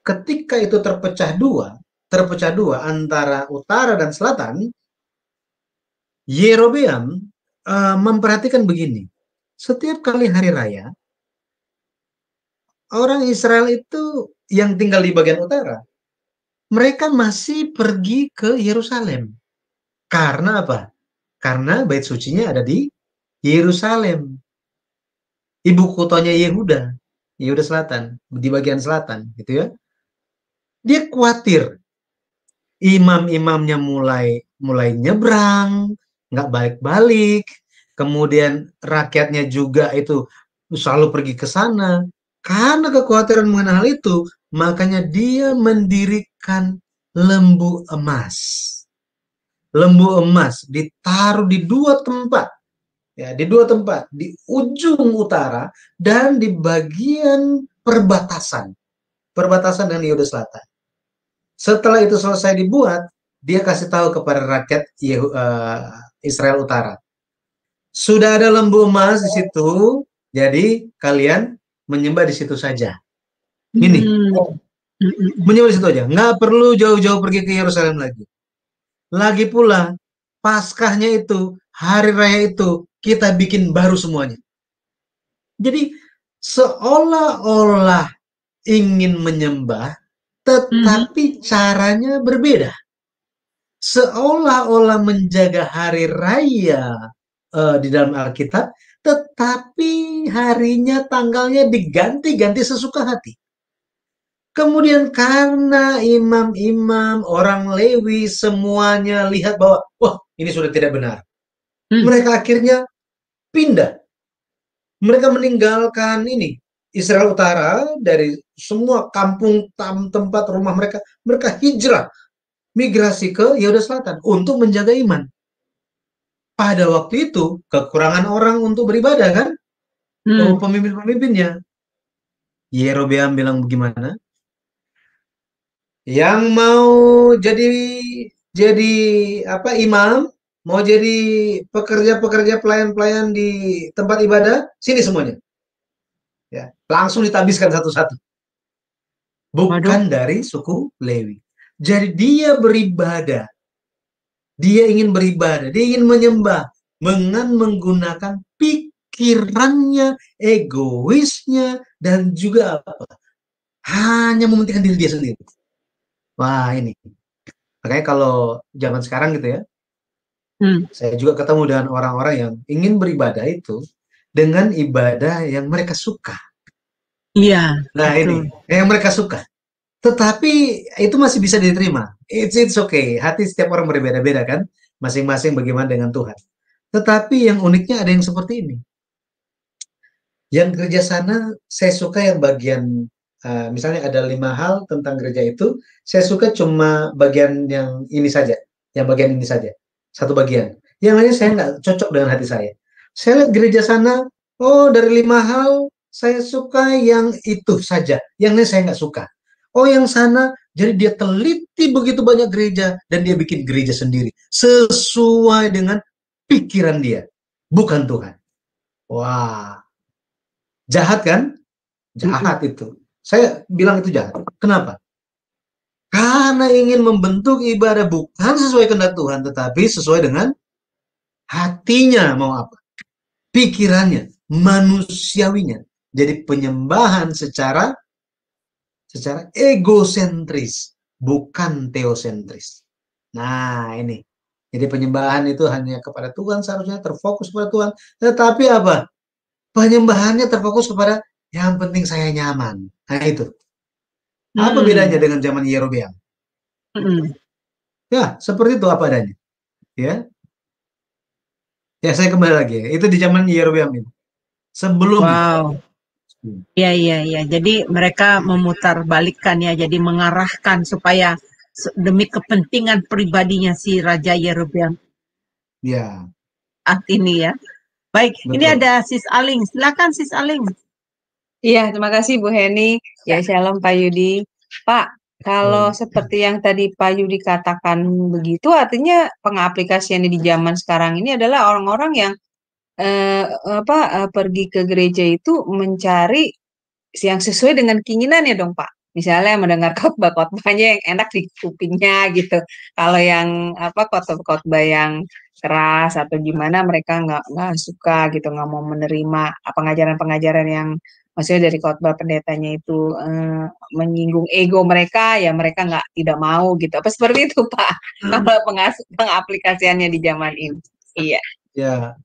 Ketika itu terpecah dua antara utara dan selatan, Yerobeam memperhatikan begini. Setiap kali hari raya, orang Israel itu yang tinggal di bagian utara, mereka masih pergi ke Yerusalem. Karena apa? Karena bait sucinya ada di Yerusalem. Ibu kotanya Yehuda Selatan, di bagian selatan, gitu ya. Dia khawatir imam-imamnya mulai nyebrang, nggak balik-balik, kemudian rakyatnya juga itu selalu pergi ke sana. Karena kekhawatiran mengenai hal itu, makanya dia mendirikan lembu emas. Lembu emas ditaruh di dua tempat. Ya, di dua tempat, di ujung utara dan di bagian perbatasan dengan Yehuda Selatan. Setelah itu selesai dibuat, dia kasih tahu kepada rakyat Israel Utara. Sudah ada lembu emas di situ, jadi kalian menyembah di situ saja. Ini, menyembah di situ aja, nggak perlu jauh-jauh pergi ke Yerusalem lagi. Lagi pula, Paskahnya itu, hari raya itu, kita bikin baru semuanya. Jadi seolah-olah ingin menyembah, tetapi caranya berbeda. Seolah-olah menjaga hari raya di dalam Alkitab, tetapi harinya, tanggalnya diganti-ganti sesuka hati. Kemudian karena imam-imam, orang Lewi, semuanya lihat bahwa, wah ini sudah tidak benar. Mereka akhirnya pindah. Mereka meninggalkan ini Israel Utara, dari semua kampung tempat rumah mereka hijrah, migrasi ke Yehuda Selatan untuk menjaga iman. Pada waktu itu kekurangan orang untuk beribadah kan, pemimpin-pemimpinnya. Yerobeam bilang bagaimana? Yang mau jadi imam, mau jadi pekerja-pekerja, pelayan-pelayan di tempat ibadah, sini semuanya. Ya, langsung ditabiskan satu-satu. Bukan dari suku Lewi. Jadi dia beribadah. Dia ingin beribadah, dia ingin menyembah dengan menggunakan pikirannya, egoisnya, dan juga apa? Hanya mementingkan diri dia sendiri. Wah, ini. Makanya kalau zaman sekarang gitu ya, saya juga ketemu dengan orang-orang yang ingin beribadah itu dengan ibadah yang mereka suka. Iya. Nah, ini yang mereka suka. Tetapi itu masih bisa diterima. It's okay. Hati setiap orang berbeda-beda kan, masing-masing bagaimana dengan Tuhan. Tetapi yang uniknya ada yang seperti ini. Yang gereja sana, saya suka yang bagian, misalnya ada 5 hal tentang gereja itu, saya suka cuma bagian yang ini saja, satu bagian. Yang lainnya saya nggak cocok dengan hati saya. Saya lihat gereja sana, oh dari 5 hal, saya suka yang itu saja, yang ini saya nggak suka. Oh, yang sana, jadi dia teliti begitu banyak gereja dan dia bikin gereja sendiri sesuai dengan pikiran dia, bukan Tuhan. Wah, jahat kan? Jahat itu. Saya bilang itu jahat. Kenapa? Karena ingin membentuk ibadah bukan sesuai kehendak Tuhan, tetapi sesuai dengan hatinya mau apa, pikirannya, manusiawinya. Jadi penyembahan secara egosentris, bukan teosentris. Nah, ini. Jadi penyembahan itu hanya kepada Tuhan, seharusnya terfokus pada Tuhan. Tetapi apa? Penyembahannya terfokus kepada yang penting saya nyaman. Nah, itu. Apa bedanya dengan zaman Yerobeam? Ya, seperti itu apa adanya. Ya. Ya, saya kembali lagi. Itu di zaman Yerobeam itu. Sebelum Wow. Iya. Jadi mereka memutarbalikkan ya, jadi mengarahkan supaya demi kepentingan pribadinya si Raja Yerobeam ya, saat ini ya. Baik, ini betul. ada Sis Aling. Silakan Sis Aling. Iya, terima kasih Bu Heni. Ya, shalom Pak Yudi. Pak, kalau seperti yang tadi Pak Yudi katakan begitu, artinya pengaplikasiannya di zaman sekarang ini adalah orang-orang yang pergi ke gereja itu mencari yang sesuai dengan keinginannya dong Pak. Misalnya mendengar khotbah-khotbahnya yang enak di kupingnya gitu. Kalau yang khotbah-khotbah yang keras atau gimana mereka nggak suka gitu, nggak mau menerima pengajaran-pengajaran yang maksudnya dari khotbah pendetanya itu menyinggung ego mereka, ya mereka tidak mau gitu. Apa seperti itu Pak? Kalau pengaplikasiannya di zaman ini. Iya. Ya,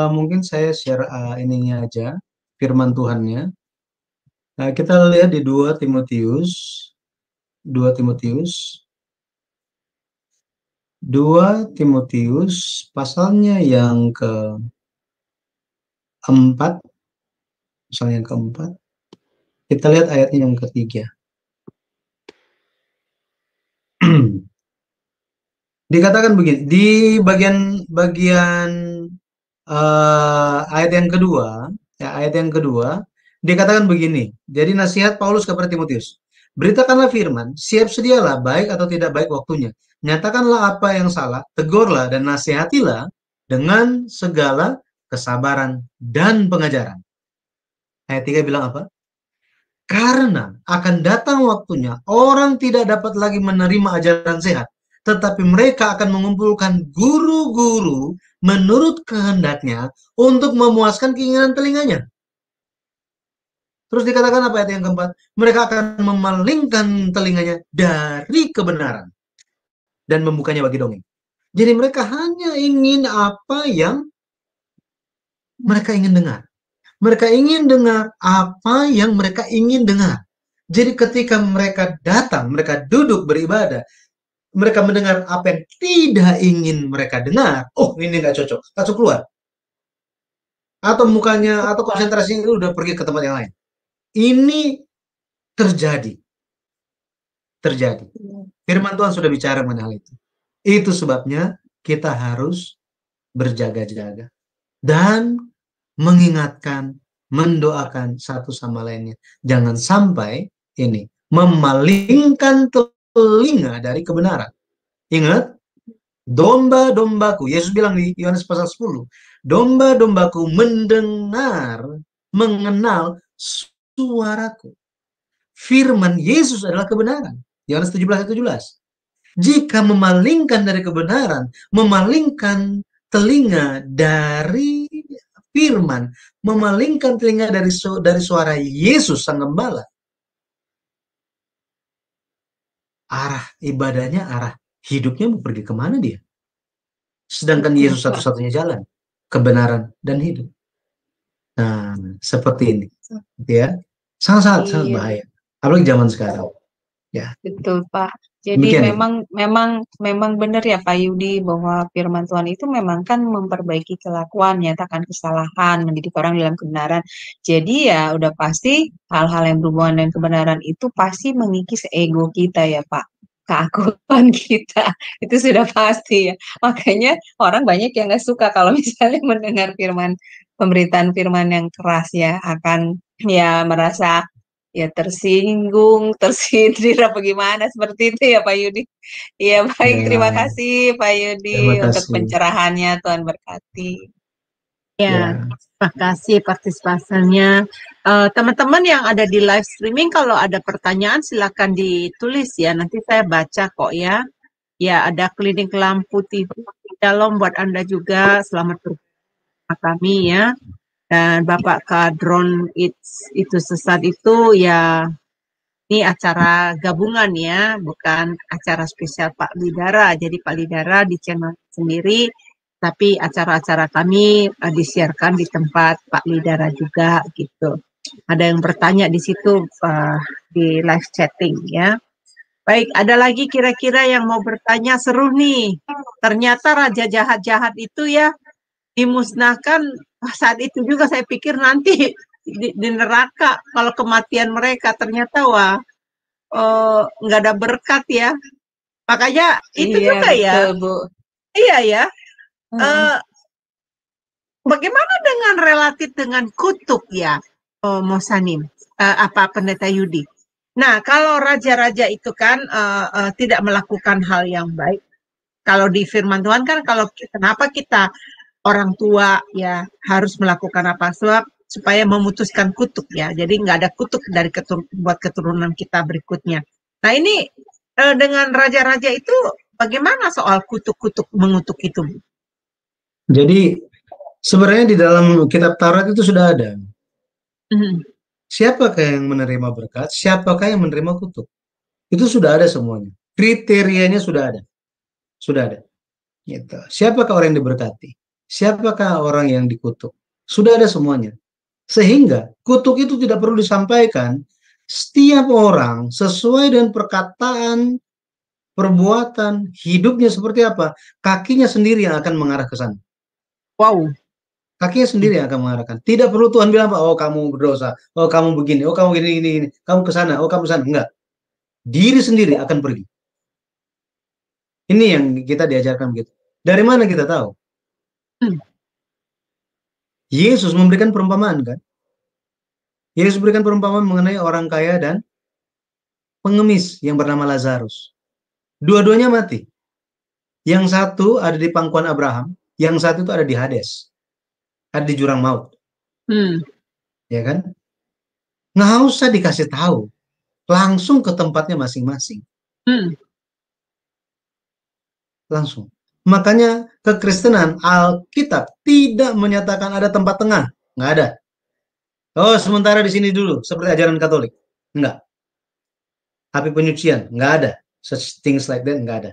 mungkin saya share ininya aja, firman Tuhannya. Nah, kita lihat di 2 Timotius pasalnya yang keempat, kita lihat ayatnya yang ketiga. Dikatakan begini, di bagian ayat yang kedua, dikatakan begini. Jadi nasihat Paulus kepada Timotius. Beritakanlah firman, siap sedialah baik atau tidak baik waktunya. Nyatakanlah apa yang salah, tegurlah dan nasihatilah dengan segala kesabaran dan pengajaran. Ayat 3 bilang apa? Karena akan datang waktunya orang tidak dapat lagi menerima ajaran sehat, tetapi mereka akan mengumpulkan guru-guru menurut kehendaknya untuk memuaskan keinginan telinganya. Terus dikatakan apa ayat yang keempat? Mereka akan memalingkan telinganya dari kebenaran dan membukanya bagi dongeng. Jadi mereka hanya ingin apa yang mereka ingin dengar. Mereka ingin dengar apa yang mereka ingin dengar. Jadi ketika mereka datang, mereka duduk beribadah, mereka mendengar apa yang tidak ingin mereka dengar. Oh, ini nggak cocok, langsung keluar. Atau mukanya, atau konsentrasinya itu udah pergi ke tempat yang lain. Ini terjadi. Firman Tuhan sudah bicara mengenai hal itu. Itu sebabnya kita harus berjaga-jaga dan mengingatkan, mendoakan satu sama lainnya. Jangan sampai ini memalingkan telinga dari kebenaran. Ingat, domba-dombaku, Yesus bilang di Yohanes pasal 10, domba-dombaku mengenal suaraku. Firman Yesus adalah kebenaran. Yohanes 17:17. Jika memalingkan dari kebenaran, memalingkan telinga dari firman, memalingkan telinga dari suara Yesus Sang Gembala, arah ibadahnya, arah hidupnya mau pergi kemana dia? Sedangkan Yesus satu-satunya jalan, kebenaran, dan hidup. Nah, seperti ini. Ya, sangat bahaya. Apalagi zaman sekarang. Ya. Betul, Pak. Jadi Demikian, memang benar ya Pak Yudi bahwa firman Tuhan itu memang kan memperbaiki kelakuan, menyatakan kesalahan, mendidik orang dalam kebenaran. Jadi ya udah pasti hal-hal yang berhubungan dengan kebenaran itu pasti mengikis ego kita ya Pak. keakuan kita. Itu sudah pasti ya. Makanya orang banyak yang nggak suka kalau misalnya mendengar pemberitaan firman yang keras ya, akan ya merasa ya tersinggung, tersindir apa gimana seperti itu ya Pak Yudi. Ya baik, terima Ya, kasih Pak terima Yudi untuk kasih. pencerahannya, Tuhan berkati. Ya, Ya, terima kasih partisipasannya. Teman-teman yang ada di live streaming, kalau ada pertanyaan silakan ditulis ya. Nanti saya baca kok ya. Ya, ada klinik lampu TV Shalom buat Anda juga. Selamat bersama kami ya. Dan Bapak Kadron itu sesat itu ya, ini acara gabungan ya, bukan acara spesial Pak Lidara. Jadi Pak Lidara di channel sendiri, tapi acara-acara kami disiarkan di tempat Pak Lidara juga gitu. Ada yang bertanya di situ di live chatting ya. Baik, ada lagi kira-kira yang mau bertanya? Seru nih. Ternyata raja jahat-jahat itu ya dimusnahkan saat itu juga. Saya pikir nanti di neraka kalau kematian mereka, ternyata wah nggak ada berkat ya. Makanya itu Iya, juga ya. betul, Bu. Iya ya. Heeh. Bagaimana dengan relatif dengan kutuk ya, Mosanim, apa Pendeta Yudi? Nah, kalau raja-raja itu kan tidak melakukan hal yang baik. Kalau di firman Tuhan kan, kenapa kita orang tua ya harus melakukan apa? Sebab supaya memutuskan kutuk ya. Jadi nggak ada kutuk dari buat keturunan kita berikutnya. Nah ini dengan raja-raja itu bagaimana soal kutuk-kutuk mengutuk itu? jadi sebenarnya di dalam kitab Taurat itu sudah ada. Siapakah yang menerima berkat? Siapakah yang menerima kutuk? Itu sudah ada semuanya. Kriterianya sudah ada. Sudah ada. Gitu. Siapakah orang yang diberkati? Siapakah orang yang dikutuk? Sudah ada semuanya. Sehingga kutuk itu tidak perlu disampaikan. Setiap orang sesuai dengan perkataan, perbuatan, hidupnya seperti apa, kakinya sendiri yang akan mengarah ke sana. Wow. Kakinya sendiri yang akan mengarahkan. Tidak perlu Tuhan bilang apa, oh kamu berdosa, oh kamu begini, oh kamu gini, kamu ke sana, oh kamu ke sana. Enggak. Diri sendiri akan pergi. Ini yang kita diajarkan begitu. Dari mana kita tahu? Yesus memberikan perumpamaan kan? Yesus berikan perumpamaan mengenai orang kaya dan pengemis yang bernama Lazarus. Dua-duanya mati. Yang satu ada di pangkuan Abraham, yang satu itu ada di Hades. Ada di jurang maut. Ya kan? Nggak usah dikasih tahu. Langsung ke tempatnya masing-masing. Langsung. Makanya kekristenan, Alkitab tidak menyatakan ada tempat tengah. Nggak ada. Oh, sementara di sini dulu, seperti ajaran Katolik. Enggak. Api penyucian, nggak ada. Such things like that, nggak ada.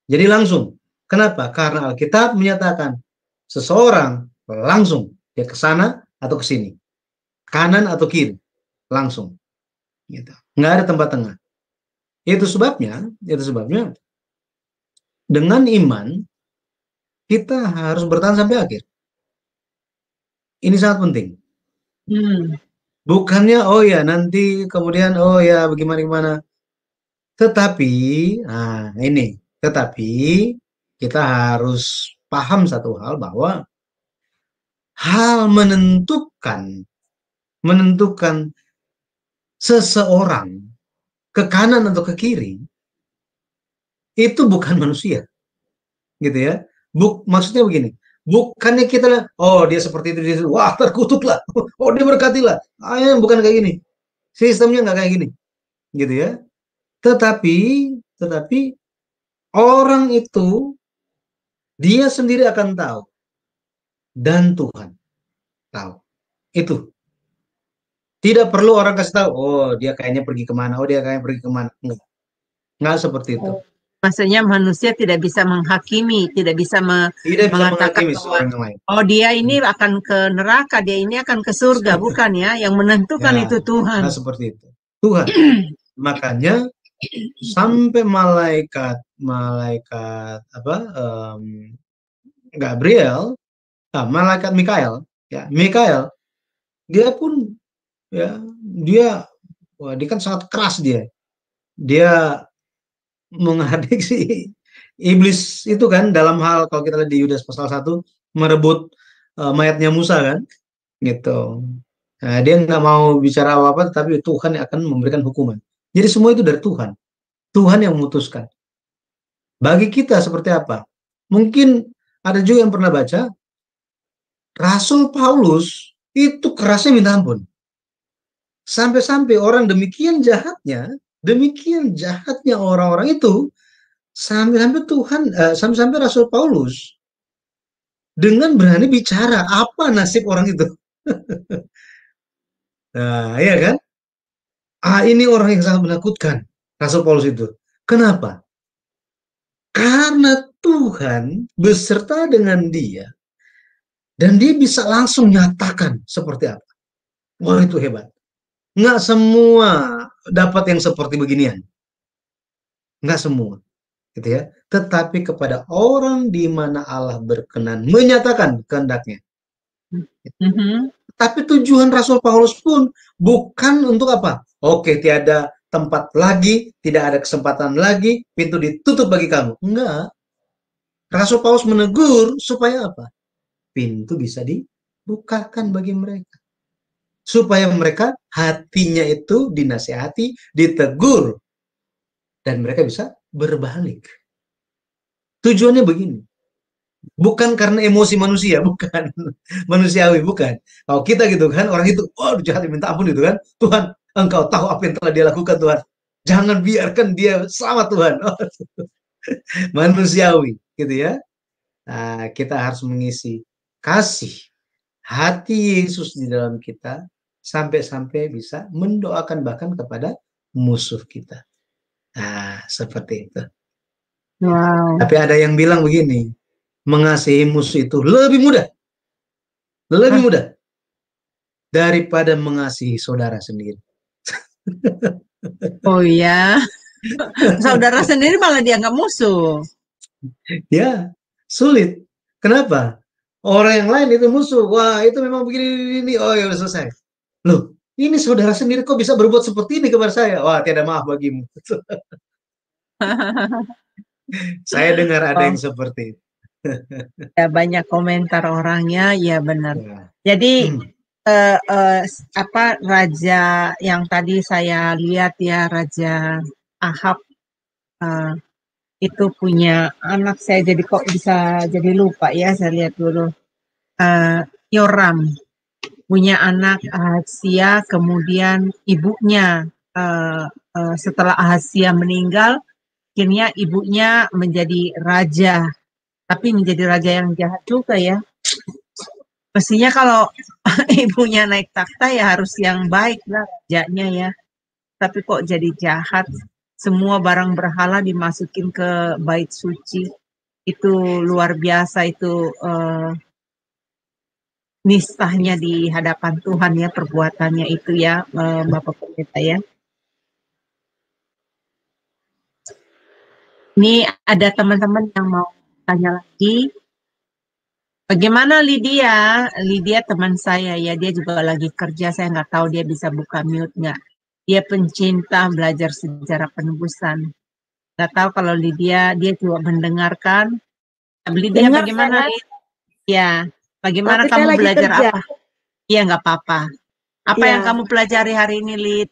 Jadi langsung. Kenapa? Karena Alkitab menyatakan seseorang langsung dia ke sana atau ke sini. Kanan atau kiri. Langsung. Gitu. Nggak ada tempat tengah. Itu sebabnya dengan iman kita harus bertahan sampai akhir. Ini sangat penting. Bukannya oh ya nanti kemudian oh ya bagaimana. Tetapi kita harus paham satu hal bahwa hal menentukan seseorang ke kanan atau ke kiri itu bukan manusia. Gitu ya. Maksudnya begini, bukannya kita oh dia seperti itu, wah terkutuklah, oh dia berkatilah, bukan kayak gini, sistemnya nggak kayak gini, gitu ya. Tetapi orang itu dia sendiri akan tahu dan Tuhan tahu itu. Tidak perlu orang kasih tahu, oh dia kayaknya pergi kemana, oh dia kayaknya pergi kemana, nggak seperti itu. Maksudnya manusia tidak bisa menghakimi, tidak bisa mengatakan bahwa oh dia ini akan ke neraka, dia ini akan ke surga, bukan ya? Yang menentukan ya, itu Tuhan. Nah seperti itu. Tuhan. Makanya sampai malaikat Gabriel, malaikat Mikael, ya Mikael, dia pun ya dia kan sangat keras dia menghardik si iblis itu kan, dalam hal kalau kita lihat di Yudas pasal 1 merebut mayatnya Musa kan, gitu. Nah, dia nggak mau bicara apa-apa, tapi Tuhan yang akan memberikan hukuman. Jadi semua itu dari Tuhan. Tuhan yang memutuskan. Bagi kita seperti apa? Mungkin ada juga yang pernah baca, Rasul Paulus itu kerasnya minta ampun. Sampai-sampai orang demikian jahatnya orang-orang itu, sampai-sampai sampai-sampai Rasul Paulus dengan berani bicara apa nasib orang itu. Nah, iya kan? Ini orang yang sangat menakutkan, Rasul Paulus itu. Kenapa? Karena Tuhan beserta dengan dia, dan dia bisa langsung nyatakan seperti apa. Wah, itu hebat. Nggak semua dapat yang seperti beginian. Nggak semua. Gitu ya. Tetapi kepada orang di mana Allah berkenan menyatakan kehendaknya. Tapi tujuan Rasul Paulus pun bukan untuk apa? Oke, tiada tempat lagi, tidak ada kesempatan lagi, pintu ditutup bagi kamu. Enggak. Rasul Paulus menegur supaya apa? Pintu bisa dibukakan bagi mereka. Supaya mereka hatinya itu dinasihati, ditegur, dan mereka bisa berbalik. Tujuannya begini. Bukan karena emosi manusia, bukan manusiawi, bukan. Kalau kita gitu kan, orang itu, jahat, minta ampun gitu kan. Tuhan, Engkau tahu apa yang telah dia lakukan, Tuhan. Jangan biarkan dia selamat, Tuhan. Manusiawi, gitu ya. Nah, kita harus mengisi kasih hati Yesus di dalam kita, sampai-sampai bisa mendoakan bahkan kepada musuh kita. Nah, seperti itu. Wow. Tapi ada yang bilang begini, mengasihi musuh itu lebih mudah daripada mengasihi saudara sendiri. Oh iya, saudara sendiri malah dianggap musuh. Ya, sulit. Kenapa? Orang yang lain itu musuh. Wah, itu memang begini. Oh ya, udah selesai. Loh, ini saudara sendiri kok bisa berbuat seperti ini kepada saya? Wah, tiada maaf bagimu. Saya dengar ada yang seperti itu. Ya, banyak komentar orangnya, ya benar. Ya. Jadi raja yang tadi saya lihat ya, Raja Ahab itu punya anak, saya jadi kok bisa jadi lupa ya, saya lihat dulu. Yoram punya anak Ahazia, kemudian ibunya setelah Ahazia meninggal, akhirnya ibunya menjadi raja. Tapi menjadi raja yang jahat juga ya. Mestinya kalau ibunya naik takhta ya harus yang baik lah rajanya ya. Tapi kok jadi jahat. Semua barang berhala dimasukin ke bait suci. Itu luar biasa, itu nistahnya di hadapan Tuhan ya, perbuatannya itu ya, Bapak Pendeta ya. Ini ada teman-teman yang mau tanya lagi. Bagaimana Lydia? Lydia teman saya ya, dia juga lagi kerja, saya nggak tahu dia bisa buka mute nggak. Dia pencinta belajar sejarah penebusan. Nggak tahu kalau Lydia, dia juga mendengarkan. Lydia, Dengar, bagaimana? Ya, bagaimana tapi kamu saya lagi belajar kerja. apa? Iya, nggak apa-apa. Apa Ya. yang kamu pelajari hari ini, Lid?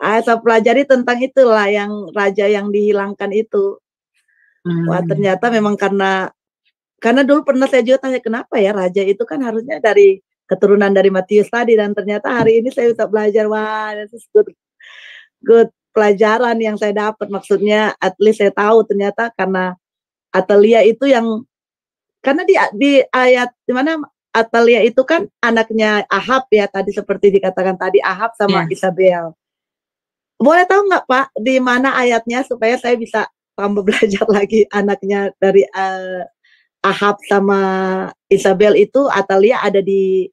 Saya pelajari tentang itulah, yang raja yang dihilangkan itu. Wah, ternyata memang karena dulu pernah saya juga tanya, kenapa ya raja itu kan harusnya dari keturunan dari Matius tadi, dan ternyata hari ini saya bisa belajar. Wah, itu good pelajaran yang saya dapat. Maksudnya at least saya tahu ternyata karena Atalia itu yang, karena di ayat di mana Atalia itu kan anaknya Ahab ya, tadi seperti dikatakan tadi, Ahab sama Isabel. Boleh tahu nggak Pak di mana ayatnya supaya saya bisa tambah belajar lagi, anaknya dari Ahab sama Isabel itu, Atalia ada di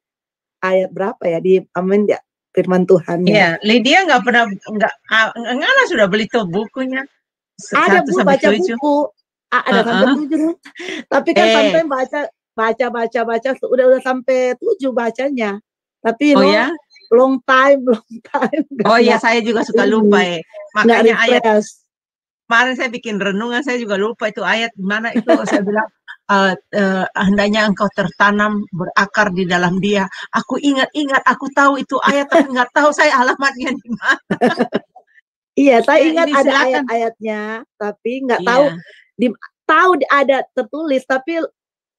ayat berapa ya, di amin ya, firman Tuhan ya. Iya, Lydia nggak pernah, nggak sudah beli tuh bukunya. Ada Bu, baca buku. Ada sampai 7. Tapi kan sampai baca udah sampai 7 bacanya. Tapi long time. Oh iya, saya juga suka lupa ya. Makanya ayat kemarin saya bikin renungan, saya juga lupa itu ayat di mana itu. Saya bilang hendaknya engkau tertanam berakar di dalam dia. Aku ingat, aku tahu itu ayat, tapi nggak tahu saya alamatnya di mana. Iya, saya Ya, ingat ini ada silakan. ayat-ayatnya, tapi nggak tahu Iya. tahu ada tertulis, tapi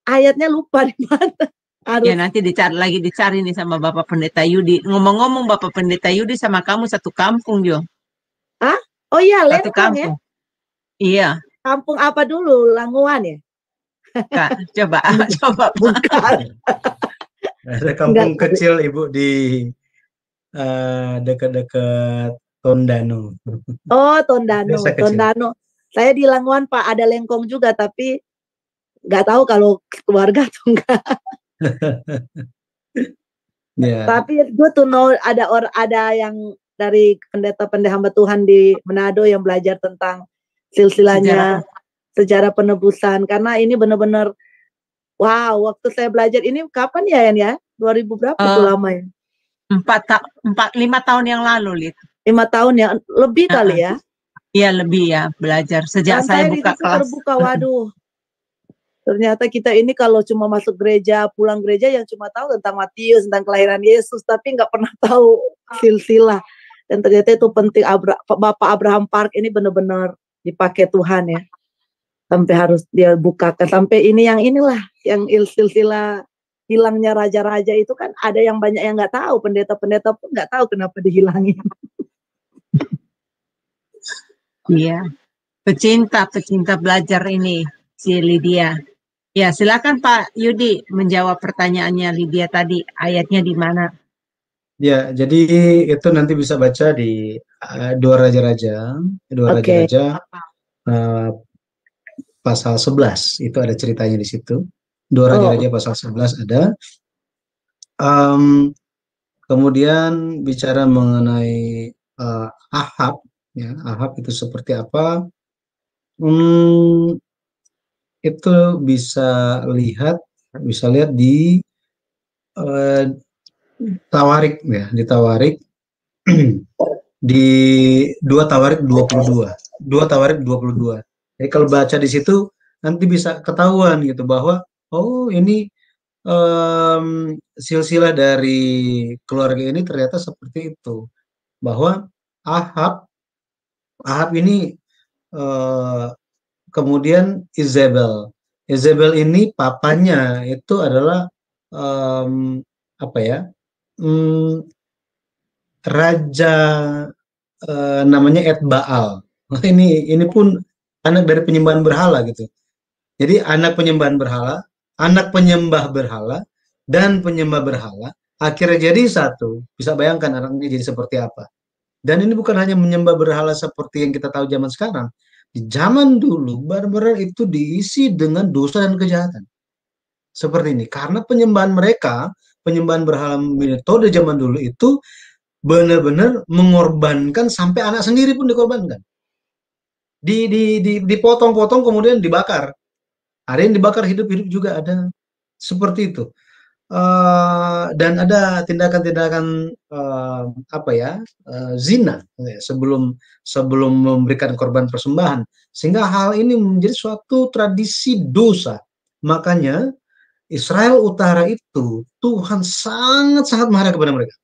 ayatnya lupa di mana. Ya Harus nanti dicari nih sama Bapak Pendeta Yudi. Ngomong-ngomong Bapak Pendeta Yudi sama kamu satu kampung, Jo. ah, oh iya, Satu Lengkong ya. kampung. Iya, Kampung apa dulu? Languan ya? Kak. Coba, coba. Bukan. Ada kampung kecil Ibu di dekat-dekat Tondano. Oh, Tondano. Desa kecil. Tondano. Saya di Languan Pak, ada Lengkong juga, tapi nggak tahu kalau keluarga atau enggak. Ya, Tapi gue tuh ada yang dari pendeta-pendeta hamba Tuhan di Manado yang belajar tentang silsilahnya sejarah penebusan, karena ini benar-benar wow, waktu saya belajar ini kapan ya Yan ya? 2000 berapa itu lama ya? 5 tahun yang lalu, Lid. 5 tahun ya, lebih kali ya? Iya, lebih ya belajar sejak Dan saya di buka situ kelas. terbuka, waduh. Ternyata kita ini kalau cuma masuk gereja, pulang gereja yang cuma tahu tentang Matius, tentang kelahiran Yesus, tapi nggak pernah tahu silsilah. Dan ternyata itu penting. Bapak Abraham Park ini benar-benar dipakai Tuhan ya. Sampai harus dia bukakan. Sampai ini yang inilah, yang silsilah hilangnya raja-raja itu kan ada yang banyak yang nggak tahu. Pendeta-pendeta pun nggak tahu kenapa dihilangin. Iya, pecinta belajar ini si Lydia. Ya, silakan Pak Yudi menjawab pertanyaannya Lydia tadi, ayatnya di mana? ya, jadi itu nanti bisa baca di Dua Raja-Raja, pasal 11 itu ada ceritanya di situ. Dua Raja-Raja pasal 11 ada. Kemudian bicara mengenai Ahab, ya, Ahab itu seperti apa? Itu bisa lihat di Tawarik ya, di Tawarik di 2 Tawarik 22. 2 Tawarik 22. Jadi kalau baca di situ nanti bisa ketahuan gitu bahwa oh ini silsilah dari keluarga ini ternyata seperti itu. Bahwa Ahab ini kemudian Izebel ini papanya itu adalah apa ya, raja namanya Etbaal. Ini pun anak dari penyembahan berhala gitu. Jadi anak penyembahan berhala, anak penyembah berhala, dan penyembah berhala akhirnya jadi satu. Bisa bayangkan anaknya jadi seperti apa. Dan ini bukan hanya menyembah berhala seperti yang kita tahu zaman sekarang. Di zaman dulu, benar-benar itu diisi dengan dosa dan kejahatan. Seperti ini. Karena penyembahan mereka, penyembahan berhala metode zaman dulu itu benar-benar mengorbankan sampai anak sendiri pun dikorbankan. Dipotong-potong kemudian dibakar. Ada yang dibakar hidup-hidup juga ada. Seperti itu. Dan ada tindakan-tindakan zina sebelum memberikan korban persembahan, sehingga hal ini menjadi suatu tradisi dosa. Makanya Israel Utara itu Tuhan sangat-sangat marah kepada mereka.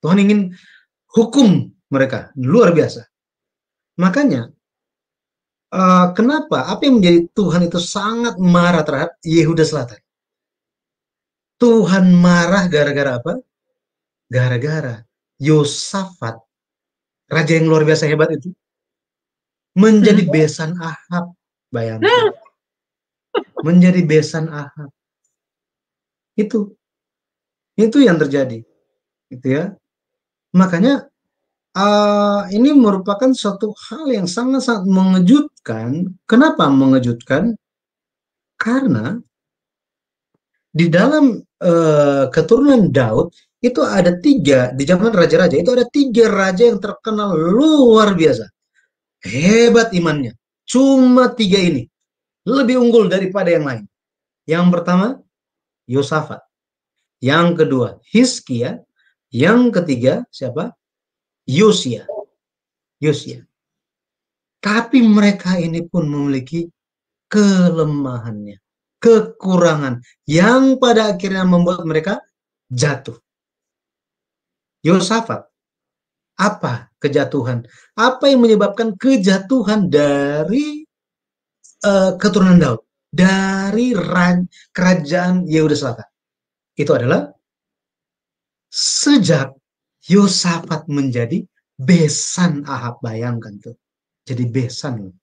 Tuhan ingin hukum mereka luar biasa. Makanya kenapa? Apa yang menjadi Tuhan itu sangat marah terhadap Yehuda Selatan? Tuhan marah gara-gara apa? Gara-gara Yosafat, raja yang luar biasa hebat itu, menjadi besan Ahab. Bayangkan. Menjadi besan Ahab. Itu yang terjadi. Gitu ya. Makanya ini merupakan suatu hal yang sangat-sangat mengejutkan. Kenapa mengejutkan? Karena di dalam keturunan Daud itu ada 3, di zaman raja-raja itu ada 3 raja yang terkenal luar biasa. Hebat imannya. Cuma 3 ini. Lebih unggul daripada yang lain. Yang pertama, Yosafat. Yang kedua, Hizkia. Yang ketiga, siapa? Yosia. Tapi mereka ini pun memiliki kelemahannya, kekurangan yang pada akhirnya membuat mereka jatuh. Yosafat, apa kejatuhan? Apa yang menyebabkan kejatuhan dari keturunan Daud, dari kerajaan Yehuda Selatan? Itu adalah sejak Yosafat menjadi besan Ahab. Bayangkan tuh, jadi besan.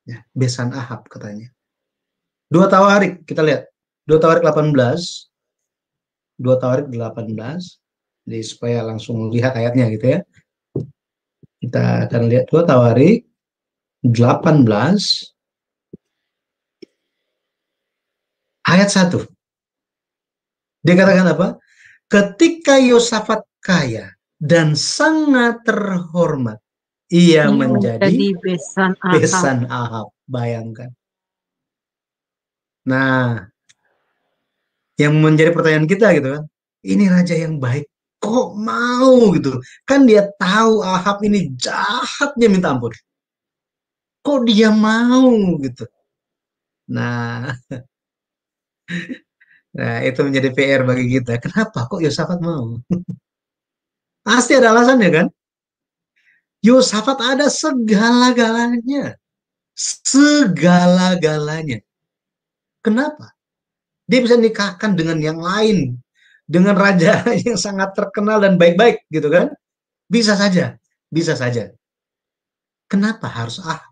Ya, besan Ahab katanya. 2 Tawarik, kita lihat. 2 Tawarik 18. 2 Tawarik 18. Jadi supaya langsung lihat ayatnya gitu ya. Kita akan lihat 2 Tawarik 18 ayat 1. Dia katakan apa? Ketika Yosafat kaya dan sangat terhormat, ia menjadi besan Ahab. Bayangkan. Nah, yang menjadi pertanyaan kita gitu kan, ini raja yang baik, kok mau gitu? Kan dia tahu Ahab ini jahatnya minta ampun. Kok dia mau gitu? Nah, itu menjadi PR bagi kita. Kenapa kok Yosafat mau? Pasti ada alasannya kan? Yosafat ada segala-galanya. Segala-galanya. Kenapa? Dia bisa nikahkan dengan yang lain, dengan raja yang sangat terkenal dan baik-baik gitu kan? Bisa saja, bisa saja. Kenapa harus Ahab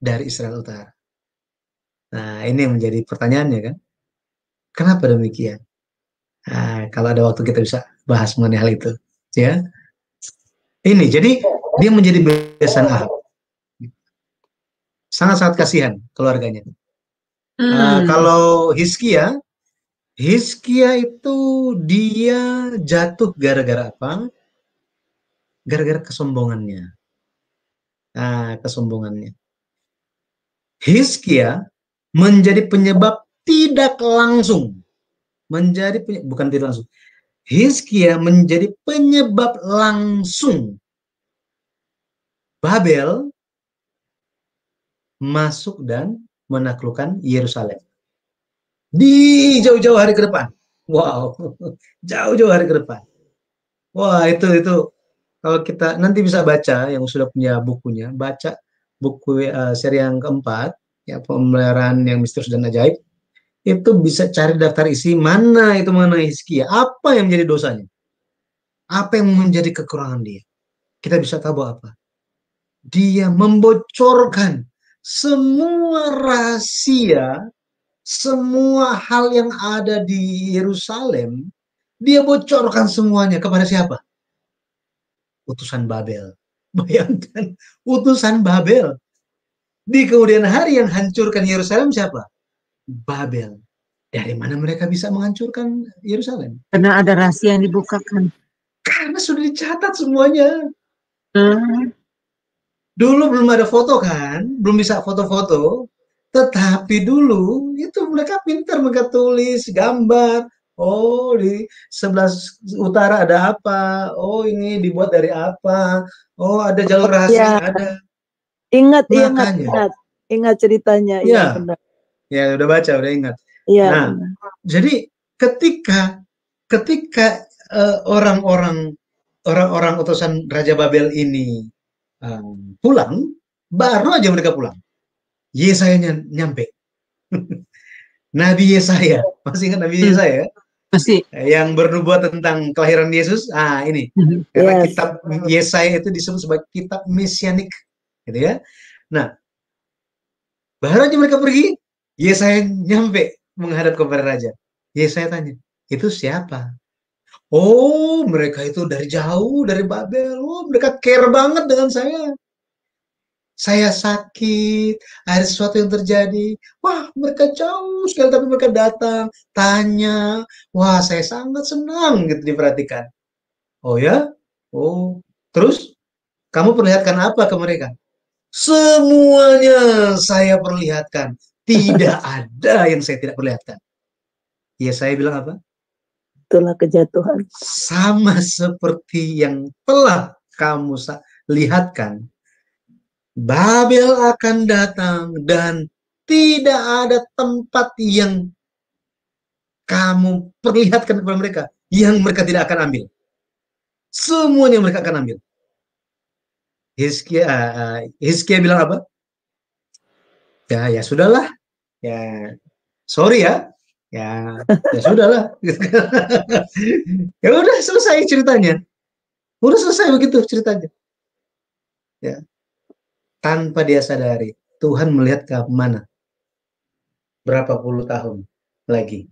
dari Israel Utara? Nah, ini yang menjadi pertanyaannya kan? Kenapa demikian? Nah, kalau ada waktu kita bisa bahas mengenai hal itu, ya. Ini jadi dia menjadi besan Ahab. Sangat-sangat kasihan keluarganya. Kalau Hizkia itu dia jatuh gara-gara apa? Gara-gara kesombongannya. Nah, kesombongannya. Hizkia menjadi penyebab tidak langsung. Bukan tidak langsung. Hizkia menjadi penyebab langsung Babel masuk dan menaklukkan Yerusalem. Di jauh-jauh hari ke depan. Wow, jauh-jauh hari ke depan. Wah, itu kalau kita nanti bisa baca, yang sudah punya bukunya, baca buku seri yang keempat, ya, Pemeliharaan yang Misterius dan Ajaib, itu bisa cari daftar isi mana itu mengenai Hizkia, apa yang menjadi dosanya, apa yang menjadi kekurangan dia. Kita bisa tahu apa? Dia membocorkan semua rahasia, semua hal yang ada di Yerusalem, dia bocorkan semuanya kepada siapa? Utusan Babel. Bayangkan, utusan Babel. Di kemudian hari yang hancurkan Yerusalem siapa? Babel. Dari mana mereka bisa menghancurkan Yerusalem? Karena ada rahasia yang dibukakan. Karena sudah dicatat semuanya. Dulu belum ada foto kan, belum bisa foto-foto. Tetapi dulu itu mereka pintar, mereka tulis gambar. Oh, di sebelah utara ada apa? Oh, ini dibuat dari apa? Oh, ada jalur rahasia, ada. Ingat ceritanya. Iya, benar. Ya, udah baca, udah ingat. Iya. Nah, jadi ketika orang-orang utusan Raja Babel ini pulang, baru aja mereka pulang. Yesaya nyampe. Nabi Yesaya, masih ingat Nabi Yesaya? Masih. Yang bernubuat tentang kelahiran Yesus. Ini. Karena kitab Yesaya itu disebut sebagai kitab mesianik, gitu ya. Nah, baru aja mereka pergi, Yesaya nyampe menghadap kepada raja. Yesaya tanya, itu siapa? Oh, mereka itu dari jauh, dari Babel. Oh, mereka care banget dengan saya. Saya sakit, ada sesuatu yang terjadi. Wah, mereka jauh sekali, tapi mereka datang, tanya. Wah, saya sangat senang gitu diperhatikan. Oh ya? Oh, terus kamu perlihatkan apa ke mereka? Semuanya saya perlihatkan. Tidak ada yang saya tidak perlihatkan. Ya, saya bilang apa? Itulah kejatuhan. Sama seperti yang telah kamu lihatkan. Babel akan datang dan tidak ada tempat yang kamu perlihatkan kepada mereka yang mereka tidak akan ambil. Semuanya mereka akan ambil. Hizkia bilang apa? Ya sudahlah. Ya, sorry ya. Ya sudahlah. Ya udah selesai ceritanya. Udah selesai begitu ceritanya. Ya. Tanpa dia sadari, Tuhan melihat ke mana? Berapa puluh tahun lagi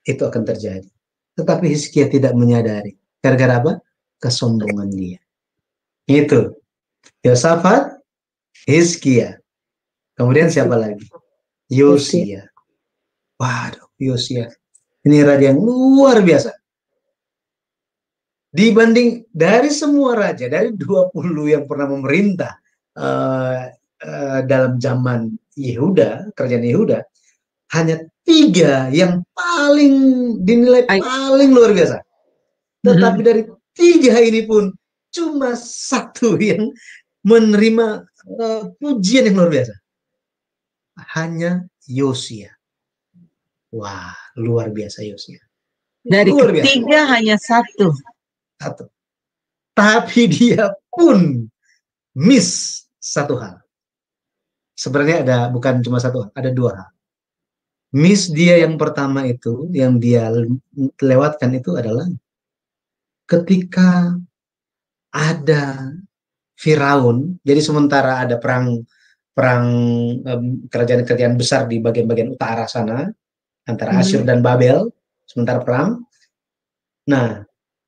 itu akan terjadi. Tetapi Hizkia tidak menyadari. Gara-gara apa? Kesombongan dia. Itu. Yosafat, Hizkia. Kemudian siapa lagi? Yosia. Waduh, Yosia. Ini raja yang luar biasa. Dibanding dari semua raja, dari 20 yang pernah memerintah dalam zaman Yehuda, kerajaan Yehuda, hanya 3 yang paling dinilai paling luar biasa. Tetapi dari 3 ini pun cuma 1 yang menerima pujian yang luar biasa. Hanya Yosia. Wah, luar biasa Yosia. Dari luar ketiga biasa. Hanya 1. Tapi dia pun miss 1 hal. Sebenarnya bukan cuma 1 hal, ada 2 hal. Miss dia yang pertama itu, yang dia lewatkan itu adalah ketika ada Firaun, jadi sementara ada perang kerajaan-kerajaan besar di bagian-bagian utara sana, antara Asyur dan Babel, sementara perang. Nah,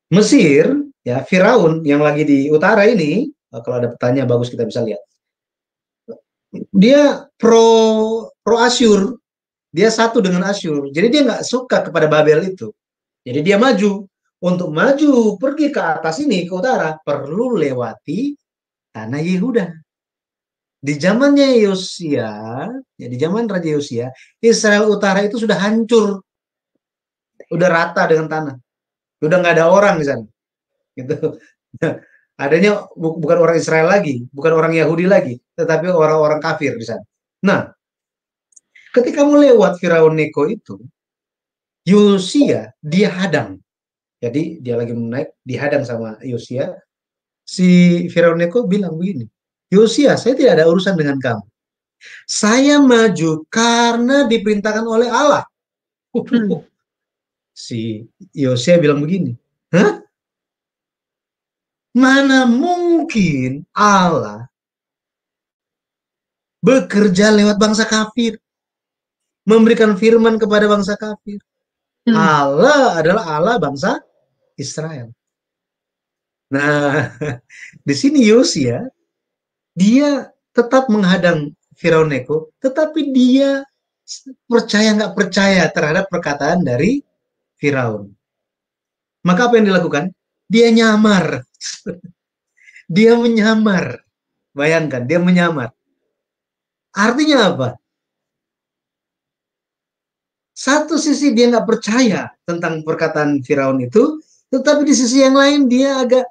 Mesir, ya Firaun yang lagi di utara ini, kalau ada petanya bagus kita bisa lihat. Dia pro Asyur, dia satu dengan Asyur. Jadi dia nggak suka kepada Babel itu. Jadi dia maju. Untuk maju pergi ke atas ini, ke utara, perlu lewati tanah Yehuda. Di zamannya Yosia, ya di zaman Raja Yosia, Israel Utara itu sudah hancur. Udah rata dengan tanah. Udah nggak ada orang di sana. Gitu. Adanya bukan orang Israel lagi, bukan orang Yahudi lagi, tetapi orang-orang kafir di sana. Nah, ketika mau lewat Firaun Neko itu, Yosia dia hadang. Jadi dia lagi menaik, dihadang sama Yosia. Si Firaun Neko bilang begini, Yosia, saya tidak ada urusan dengan kamu. Saya maju karena diperintahkan oleh Allah. Si Yosia bilang begini, hah? Mana mungkin Allah bekerja lewat bangsa kafir, memberikan firman kepada bangsa kafir. Allah adalah Allah bangsa Israel. Nah, di sini Yosia, dia tetap menghadang Firaun Neko, tetapi dia percaya nggak percaya terhadap perkataan dari Firaun. Maka apa yang dilakukan? Dia nyamar. Dia menyamar. Bayangkan, dia menyamar. Artinya apa? Satu sisi dia nggak percaya tentang perkataan Firaun itu, tetapi di sisi yang lain dia agak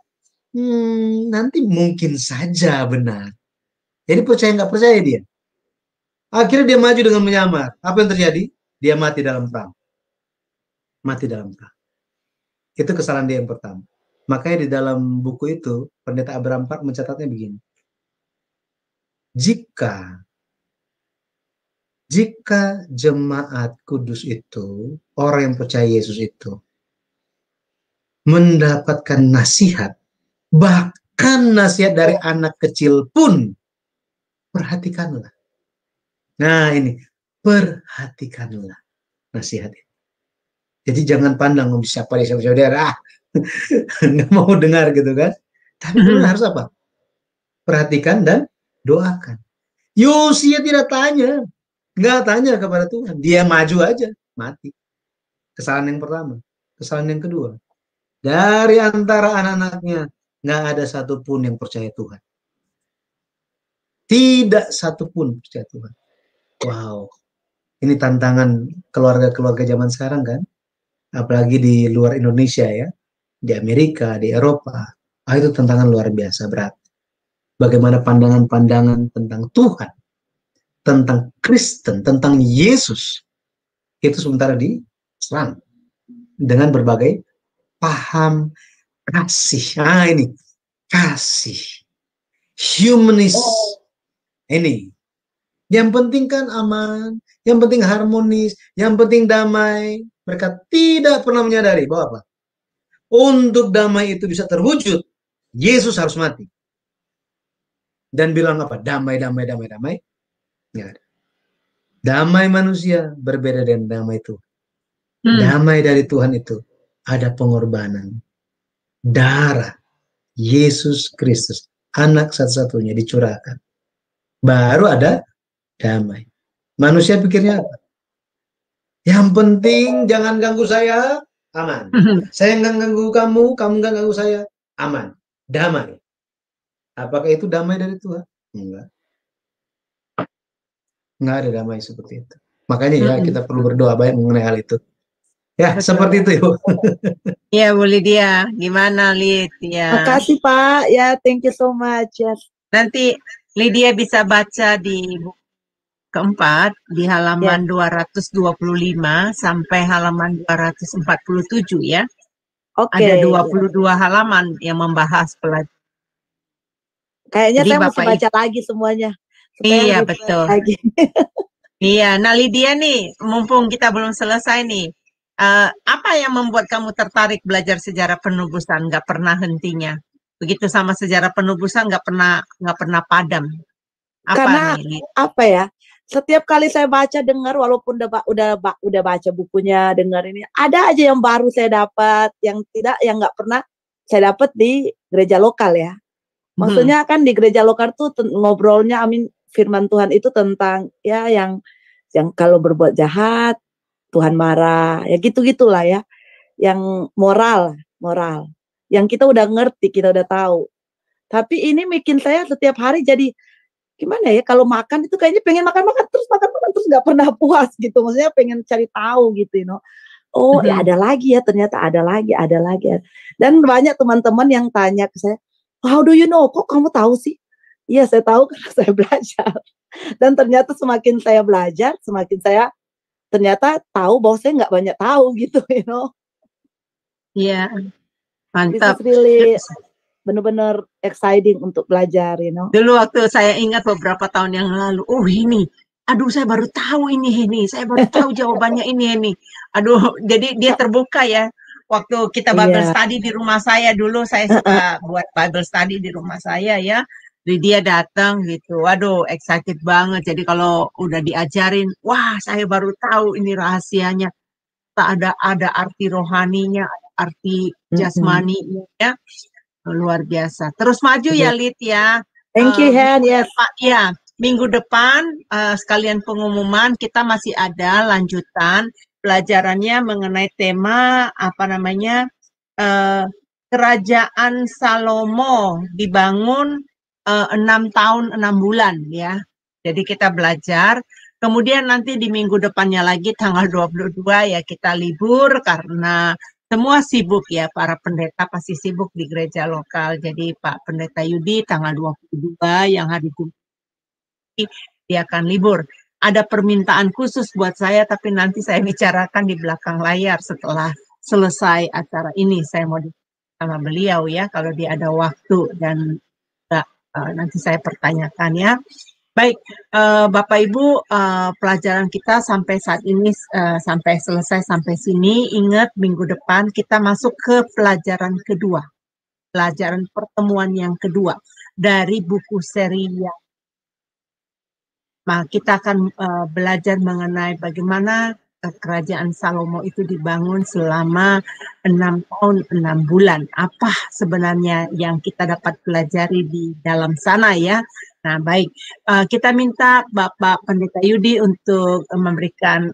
nanti mungkin saja benar. Jadi percaya nggak percaya dia. Akhirnya dia maju dengan menyamar. Apa yang terjadi? Dia mati dalam perang. Mati dalam perang. Itu kesalahan dia yang pertama. Makanya di dalam buku itu, Pendeta Abraham Park mencatatnya begini. Jika jemaat kudus itu, orang yang percaya Yesus itu, mendapatkan nasihat, bahkan nasihat dari anak kecil pun, perhatikanlah. Nah ini, perhatikanlah nasihat itu. Jadi jangan pandang siapa dia, saudara, nggak mau dengar gitu kan. Tapi harus apa? Perhatikan dan doakan. Yosia tidak tanya. Nggak tanya kepada Tuhan. Dia maju aja, mati. Kesalahan yang pertama. Kesalahan yang kedua. Dari antara anak-anaknya, nggak ada satupun yang percaya Tuhan. Tidak satupun percaya Tuhan. Wow. Ini tantangan keluarga-keluarga zaman sekarang kan. Apalagi di luar Indonesia ya. Di Amerika, di Eropa. Itu tantangan luar biasa berat. bagaimana pandangan-pandangan tentang Tuhan, tentang Kristen, tentang Yesus, itu sementara diserang dengan berbagai paham kasih. Nah ini, kasih. Humanis. Ini. Yang penting kan aman, yang penting harmonis, yang penting damai. Mereka tidak pernah menyadari bahwa apa? Untuk damai itu bisa terwujud, Yesus harus mati. Dan bilang apa? Damai, damai, damai, damai. Ya. Damai manusia berbeda dengan damai Tuhan. Damai dari Tuhan itu ada pengorbanan. Darah Yesus Kristus, anak satu-satunya dicurahkan. Baru ada damai. Manusia pikirnya apa? Yang penting jangan ganggu saya, aman. Saya nggak ganggu kamu, kamu nggak ganggu saya, aman. Damai. Apakah itu damai dari Tuhan? Enggak. Enggak ada damai seperti itu. Makanya ya kita perlu berdoa banyak mengenai hal itu. Ya, betul. Seperti itu Ibu. Iya Bu Lydia, gimana Lid? Ya. Makasih Pak, ya thank you so much. Yes. Nanti Lydia bisa baca di buku keempat di halaman 225 sampai halaman 247 ya. Oke. Ada 22 halaman yang membahas pelajaran. Kayaknya jadi saya mesti baca lagi semuanya. Iya betul. Lagi. Iya, nah Lydia nih, mumpung kita belum selesai nih, apa yang membuat kamu tertarik belajar sejarah penubusan? Nggak pernah hentinya. Begitu sama sejarah penubusan nggak pernah padam. Karena apa ya? Setiap kali saya baca dengar, walaupun udah baca bukunya, dengar ini, ada aja yang baru saya dapat, yang nggak pernah saya dapat di gereja lokal ya. Maksudnya kan di gereja lokal tuh ngobrolnya, firman Tuhan itu tentang ya yang kalau berbuat jahat Tuhan marah, ya gitu-gitulah ya. Yang moral. Yang kita udah ngerti, kita udah tahu. Tapi ini bikin saya setiap hari jadi gimana ya, kalau makan itu kayaknya pengen makan terus nggak pernah puas gitu. Maksudnya pengen cari tahu gitu, Oh, ya ada lagi ya, ternyata ada lagi. Dan banyak teman-teman yang tanya ke saya, how do you know? Kok kamu tahu sih? Iya, saya tahu karena saya belajar. Dan ternyata semakin saya belajar, semakin saya ternyata tahu bahwa saya nggak banyak tahu gitu, Iya, mantap. This is really benar-benar exciting untuk belajar, Dulu waktu saya ingat beberapa tahun yang lalu, aduh saya baru tahu ini, saya baru tahu jawabannya ini. Aduh, jadi dia terbuka ya. Waktu kita Bible study di rumah saya dulu, saya suka buat Bible study di rumah saya ya. Jadi dia datang gitu, waduh excited banget. Jadi kalau udah diajarin, wah saya baru tahu ini rahasianya. Ada arti rohaninya, ada arti jasmaninya ya. Luar biasa. Terus maju ya Lid ya. Thank you Han. Yes. Ya, minggu depan sekalian pengumuman kita masih ada lanjutan pelajarannya mengenai tema Kerajaan Salomo dibangun 6 tahun 6 bulan ya. Jadi kita belajar. Kemudian nanti di minggu depannya lagi tanggal 22 ya kita libur karena semua sibuk ya, para pendeta pasti sibuk di gereja lokal. Jadi Pak Pendeta Yudi tanggal 22 yang hari Jumat dia akan libur. Ada permintaan khusus buat saya, tapi nanti saya bicarakan di belakang layar setelah selesai acara ini. Saya mau sama beliau ya, kalau dia ada waktu dan nanti saya pertanyakan ya. Baik, Bapak Ibu, pelajaran kita sampai saat ini, sampai selesai sampai sini. Ingat, minggu depan kita masuk ke pelajaran kedua. Pelajaran pertemuan yang kedua dari buku seri yang. Nah, kita akan belajar mengenai bagaimana kerajaan Salomo itu dibangun selama 6 tahun 6 bulan. Apa sebenarnya yang kita dapat pelajari di dalam sana ya. Nah baik, kita minta Bapak Pendeta Yudi untuk memberikan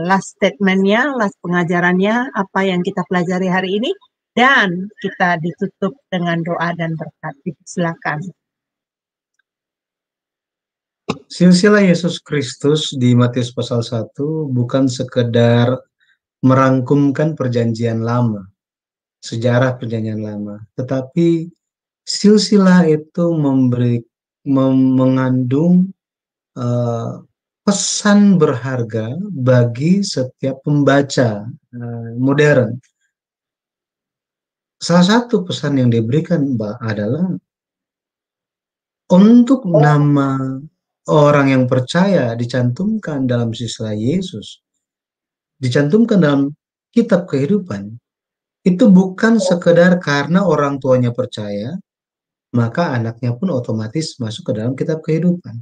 last statement-nya, last pengajarannya, apa yang kita pelajari hari ini. Dan kita ditutup dengan doa dan berkat. Silakan. Silsilah Yesus Kristus di Matius pasal 1 bukan sekedar merangkumkan perjanjian lama, sejarah perjanjian lama, tetapi silsilah itu mengandung pesan berharga bagi setiap pembaca modern. Salah satu pesan yang diberikan adalah untuk nama orang yang percaya dicantumkan dalam sisa Yesus, dicantumkan dalam kitab kehidupan, itu bukan sekedar karena orang tuanya percaya, maka anaknya pun otomatis masuk ke dalam kitab kehidupan.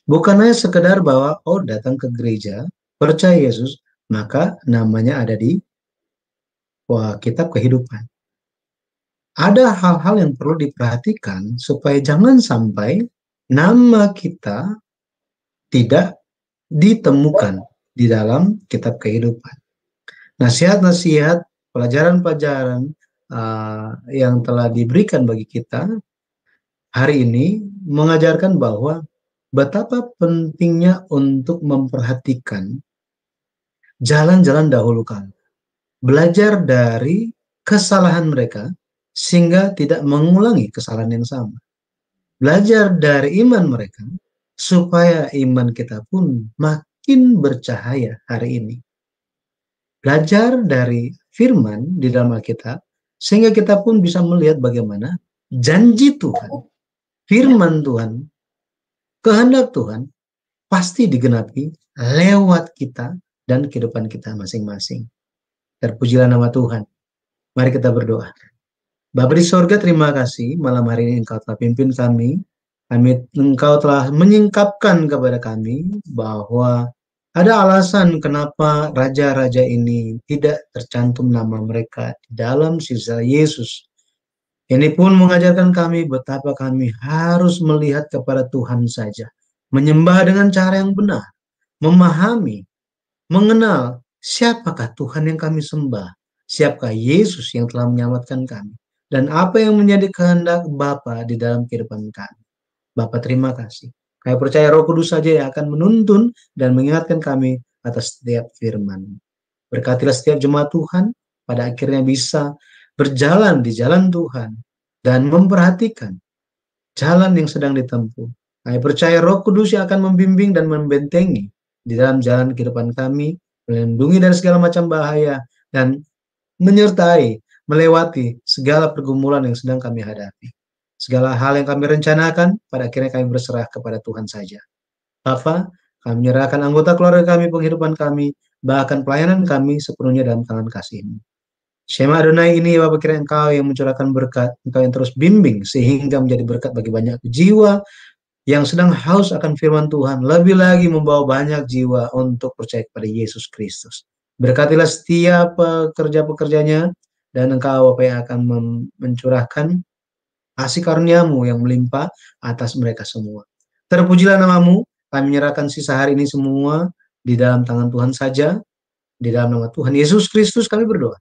Bukan hanya sekedar bahwa, oh datang ke gereja, percaya Yesus, maka namanya ada di kitab kehidupan. Ada hal-hal yang perlu diperhatikan supaya jangan sampai nama kita tidak ditemukan di dalam kitab kehidupan. Nasihat-nasihat, pelajaran-pelajaran yang telah diberikan bagi kita hari ini mengajarkan bahwa betapa pentingnya untuk memperhatikan jalan-jalan dahulu kala. Belajar dari kesalahan mereka sehingga tidak mengulangi kesalahan yang sama. Belajar dari iman mereka supaya iman kita pun makin bercahaya hari ini. Belajar dari firman di dalam Alkitab sehingga kita pun bisa melihat bagaimana janji Tuhan, firman Tuhan, kehendak Tuhan pasti digenapi lewat kita dan kehidupan kita masing-masing. Terpujilah nama Tuhan. Mari kita berdoa. Bapa di sorga, terima kasih malam hari ini Engkau telah pimpin kami. Engkau telah menyingkapkan kepada kami bahwa ada alasan kenapa raja-raja ini tidak tercantum nama mereka di dalam sisa Yesus. Ini pun mengajarkan kami betapa kami harus melihat kepada Tuhan saja. Menyembah dengan cara yang benar. Memahami, mengenal siapakah Tuhan yang kami sembah. Siapakah Yesus yang telah menyelamatkan kami. Dan apa yang menjadi kehendak Bapa di dalam kehidupan kami. Bapa terima kasih. Kami percaya Roh Kudus saja yang akan menuntun dan mengingatkan kami atas setiap firman. Berkatilah setiap jemaat Tuhan pada akhirnya bisa berjalan di jalan Tuhan dan memperhatikan jalan yang sedang ditempuh. Kami percaya Roh Kudus yang akan membimbing dan membentengi di dalam jalan kehidupan kami, melindungi dari segala macam bahaya dan menyertai, melewati segala pergumulan yang sedang kami hadapi. Segala hal yang kami rencanakan, pada akhirnya kami berserah kepada Tuhan saja. Bapa, kami menyerahkan anggota keluarga kami, penghidupan kami, bahkan pelayanan kami sepenuhnya dalam tangan kasih-Mu. Shema Adonai ini ya Bapa, kiranya Engkau yang mencurahkan berkat, Engkau yang terus bimbing sehingga menjadi berkat bagi banyak jiwa yang sedang haus akan firman Tuhan, lebih lagi membawa banyak jiwa untuk percaya kepada Yesus Kristus. Berkatilah setiap pekerja-pekerjanya, dan Engkau Bapa yang akan mencurahkan kasih karunia-Mu yang melimpah atas mereka semua. Terpujilah nama-Mu, kami menyerahkan sisa hari ini semua di dalam tangan Tuhan saja, di dalam nama Tuhan Yesus Kristus kami berdoa.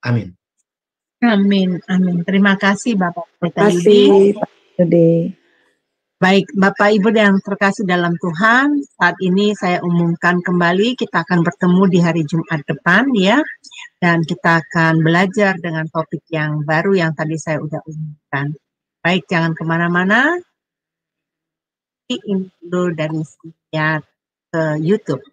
Amin. Amin, amin. Terima kasih Bapak Pendeta Terima kasih Pak Yudi. Baik, Bapak Ibu yang terkasih dalam Tuhan, saat ini saya umumkan kembali kita akan bertemu di hari Jumat depan ya, dan kita akan belajar dengan topik yang baru yang tadi saya udah umumkan. Baik, jangan kemana-mana, ini dulu dari ke YouTube.